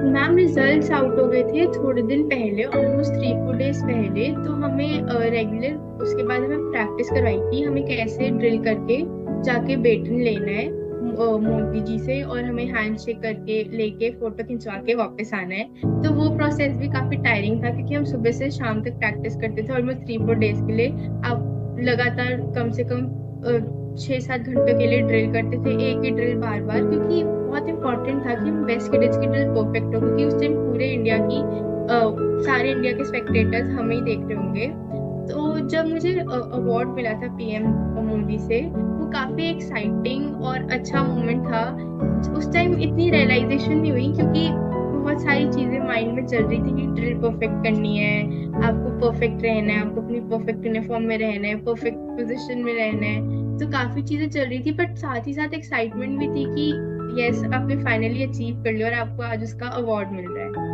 मैम रिजल्ट्स आउट हो गए थे थोड़े दिन पहले, ऑलमोस्ट 3-4 डेज पहले। तो हमें रेगुलर उसके बाद हमें प्रैक्टिस करवाई थी, हमें कैसे ड्रिल करके जाके बेटन लेना है मोदी जी से, और हमें हैंड शेक करके लेके फोटो खिंचवा के वापस आना है। तो वो प्रोसेस भी काफी टायरिंग था, क्योंकि हम सुबह से शाम तक प्रैक्टिस करते थे, ऑलमोस्ट 3-4 डेज के लिए। आप लगातार कम से कम 6-7 घंटों के लिए ड्रिल करते थे, एक ही ड्रिल बार बार, क्योंकि बहुत इंपॉर्टेंट था कि हम बेस्ट कैडेट्स की ड्रिल परफेक्ट हो, क्योंकि उस टाइम पूरे इंडिया की सारे इंडिया के स्पेक्टेटर्स हमें ही देख रहे होंगे। तो जब मुझे अवार्ड मिला था पीएम मोदी से, वो काफी एक्साइटिंग और अच्छा मोमेंट था। उस टाइम इतनी रियलाइजेशन नहीं हुई, क्योंकि बहुत सारी चीजें माइंड में चल रही थी कि ड्रिल परफेक्ट करनी है, आपको परफेक्ट रहना है, आपको अपनी परफेक्ट यूनिफॉर्म में रहना है, परफेक्ट पोजीशन में रहना है। तो काफी चीजें चल रही थी, बट साथ ही साथ एक्साइटमेंट भी थी कि यस, आपने फाइनली अचीव कर लिया और आपको आज उसका अवार्ड मिल रहा है।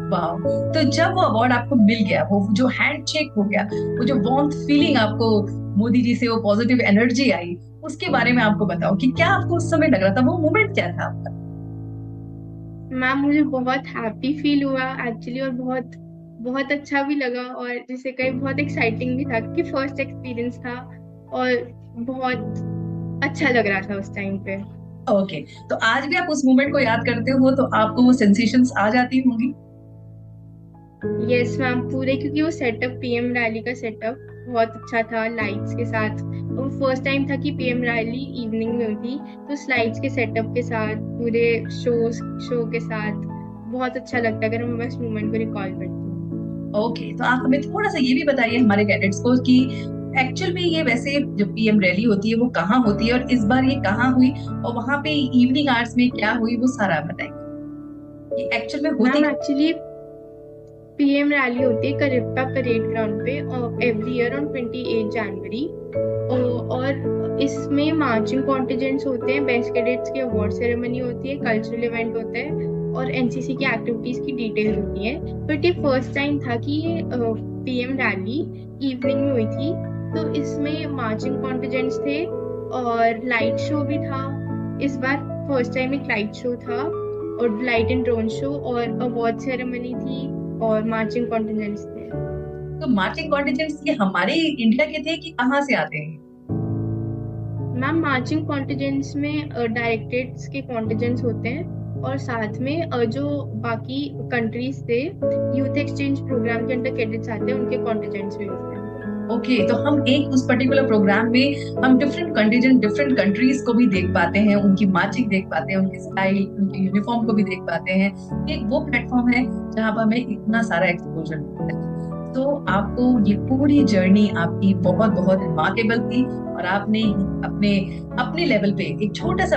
वाह। तो जब वो अवार्ड आपको मिल गया, वो जो हैंडशेक हो गया, वो जो वार्म फीलिंग आपको मोदी जी से, वो पॉजिटिव एनर्जी आई, उसके बारे में आपको बताओ कि क्या आपको उस समय लग रहा था, वो मोमेंट क्या था आपका? मैम मुझे बहुत हैप्पी फील हुआ एक्चुअली, और बहुत बहुत अच्छा भी लगा, और जिसे कहीं बहुत एक्साइटिंग भी था, क्योंकि फर्स्ट एक्सपीरियंस था और बहुत अच्छा लग रहा था उस टाइम पे। ओके, तो आज भी आप उस मोमेंट को याद करते हो तो आपको वो सेंसेशंस आ जाती होंगी? यस मैम, पूरे, क्योंकि वो सेटअप पीएम रैली का सेटअप बहुत अच्छा था लाइट्स के साथ। वो फर्स्ट टाइम था कि पीएम रैली इवनिंग में हुई थी, तो स्लाइड्स के सेटअप के साथ, पूरे शो के साथ बहुत अच्छा लगता है अगर हम बस मोमेंट को रिकॉल करते हैं। ओके, तो आप हमें थोड़ा सा ये भी बताइए हमारे कैडेट्स को कि एक्चुअल में ये वैसे जो पीएम रैली होती है वो कहाँ होती है, और इस बार ये कहाँ हुई, और वहां पे इवनिंग आवर्स में क्या हुई, वो सारा बताइए। ये एक्चुअल में होती मैम एक्चुअली पीएम रैली होती है करिप्पा परेड ग्राउंड पे एवरी ईयर ऑन 28 जनवरी, और इसमें मार्चिंग कॉन्टिजेंट्स होते हैं, बेस्ट कैडेट्स की अवार्ड सेरेमनी होती है, कल्चरल इवेंट होता है, और एनसीसी की एक्टिविटीज की डिटेल होती है। बट ये फर्स्ट टाइम था कि ये पीएम रैली इवनिंग में हुई थी, तो इसमें मार्चिंग कॉन्टिजेंट्स थे और लाइट शो भी था इस बार। फर्स्ट टाइम एक लाइट शो था और लाइट एंड ड्रोन शो, और अवार्ड सेरेमनी थी और मार्चिंग कॉन्टिजेंट्स थे। तो मार्चिंग कॉन्टिजेंट्स ये हमारे इंडिया के थे कि कहाँ से आते हैं? मैम मार्चिंग कॉन्टिजेंट्स में डायरेक्टरेट्स के कॉन्टिजेंट्स होते हैं, और साथ में जो बाकी कंट्रीज से यूथ एक्सचेंज प्रोग्राम के अंडर कैडेट्स आते हैं उनके कॉन्टिजेंट्स भी होते हैं। ओके, तो हम एक उस पर्टिकुलर प्रोग्राम में हम डिफरेंट कंटीजेंट डिफरेंट कंट्रीज को भी देख पाते हैं, उनकी मार्चिंग देख पाते हैं, उनकी स्टाइल, उनके यूनिफॉर्म को भी देख पाते हैं। एक वो प्लेटफॉर्म है जहाँ पर हमें इतना सारा एक्सपोजर मिलता है। तो आपको ये पूरी जर्नी आपकी बहुत बहुत रिमार्केबल थी, और आपने अपने अपने लेवल पे एक छोटा सा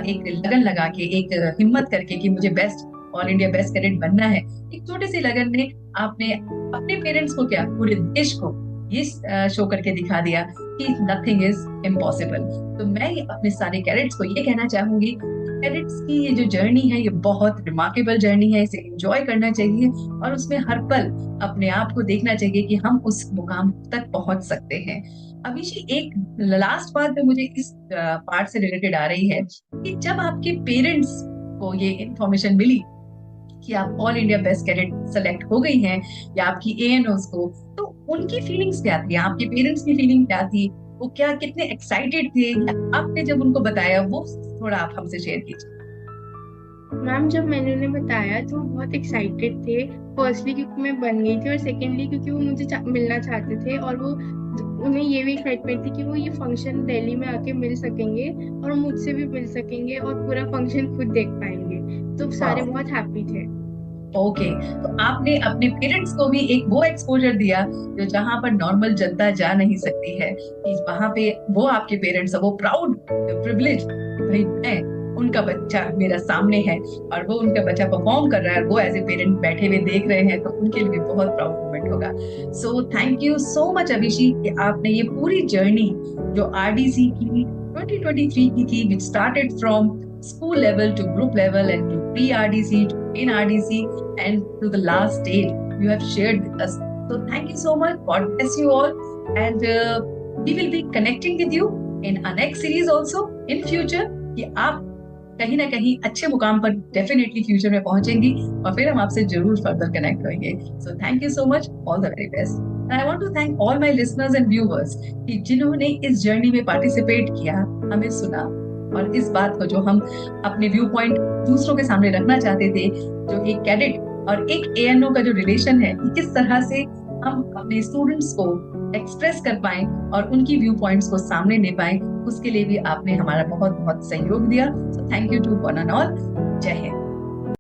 एक लगन लगा के, एक हिम्मत करके कि मुझे best all India best cadet बनना है, एक छोटे सी लगन में आपने अपने पेरेंट्स को क्या, पूरे देश को ये शो करके दिखा दिया कि नथिंग इज इम्पॉसिबल। तो मैं अपने सारे कैडेट्स को ये कहना चाहूंगी, कैडेट्स की ये जो जर्नी है ये बहुत रिमार्केबल जर्नी है, इसे एंजॉय करना चाहिए और उसमें हर पल अपने आप को देखना चाहिए कि हम उस मुकाम तक पहुंच सकते हैं। अभिषी, एक लास्ट बात में मुझे इस पार्ट से रिलेटेड आ रही है कि जब आपके पेरेंट्स को ये इंफॉर्मेशन मिली कि आप all India best cadet select हो गई हैं या आपकी एएनओस को, तो उनकी फीलिंग्स क्या थी, आपके पेरेंट्स की फीलिंग क्या थी, वो क्या कितने एक्साइटेड थे, आपने जब उनको बताया वो थोड़ा आप हमसे शेयर कीजिए। मैम जब मैंने उन्हें बताया तो वो बहुत एक्साइटेड थे। फर्स्टली क्योंकि मैं बन गई थी, और सेकेंडली क्योंकि वो मुझे मिलना चाहते थे, और वो उन्हें ये भी एक्साइटमेंट थी कि वो ये फंक्शन दिल्ली में आके मिल सकेंगे और मुझसे भी मिल सकेंगे और पूरा फंक्शन खुद देख पाएंगे। तो सारे बहुत हैप्पी थे। ओके, तो आपने अपने पेरेंट्स को भी एक वो एक्सपोजर दिया जो जहां पर नॉर्मल जनता जा नहीं सकती है, कि वहां पे वो आपके पेरेंट्स वो प्राउड प्रिविलेज, भाई मैं उनका बच्चा मेरा सामने है और वो उनका बच्चा परफॉर्म कर रहा है, वो एज ए पेरेंट बैठे हुए देख रहे हैं, तो उनके लिए बहुत प्राउड मोमेंट होगा। So thank you so much Abhishek कि आपने ये पूरी जर्नी जो आरडीसी की 2023 की थी, which started from school level to group level and to pre-RDC to in RDC and to the last stage you have shared with us. So thank you so much. God bless you all, and we will be connecting with you in our next series also in future कि आप कहीं ना कहीं अच्छे मुकाम पर definitely future में पहुंचेंगी और फिर हम आपसे जरूर फर्दर कनेक्ट करेंगे। सो thank you so much, all the very best. And I want to thank all my listeners and viewers कि जिन्होंने इस जर्नी में पार्टिसिपेट किया, हमें सुना, और इस बात को जो हम अपने व्यू पॉइंट दूसरों के सामने रखना चाहते थे, जो एक कैडेट और एक एएनओ का जो रिलेशन है, कि किस तरह से हम अपने स्टूडेंट्स को एक्सप्रेस कर पाए और उनकी व्यू पॉइंट्स को सामने ले पाए, उसके लिए भी आपने हमारा बहुत बहुत सहयोग दिया। So thank you to one and all. Jai Hind.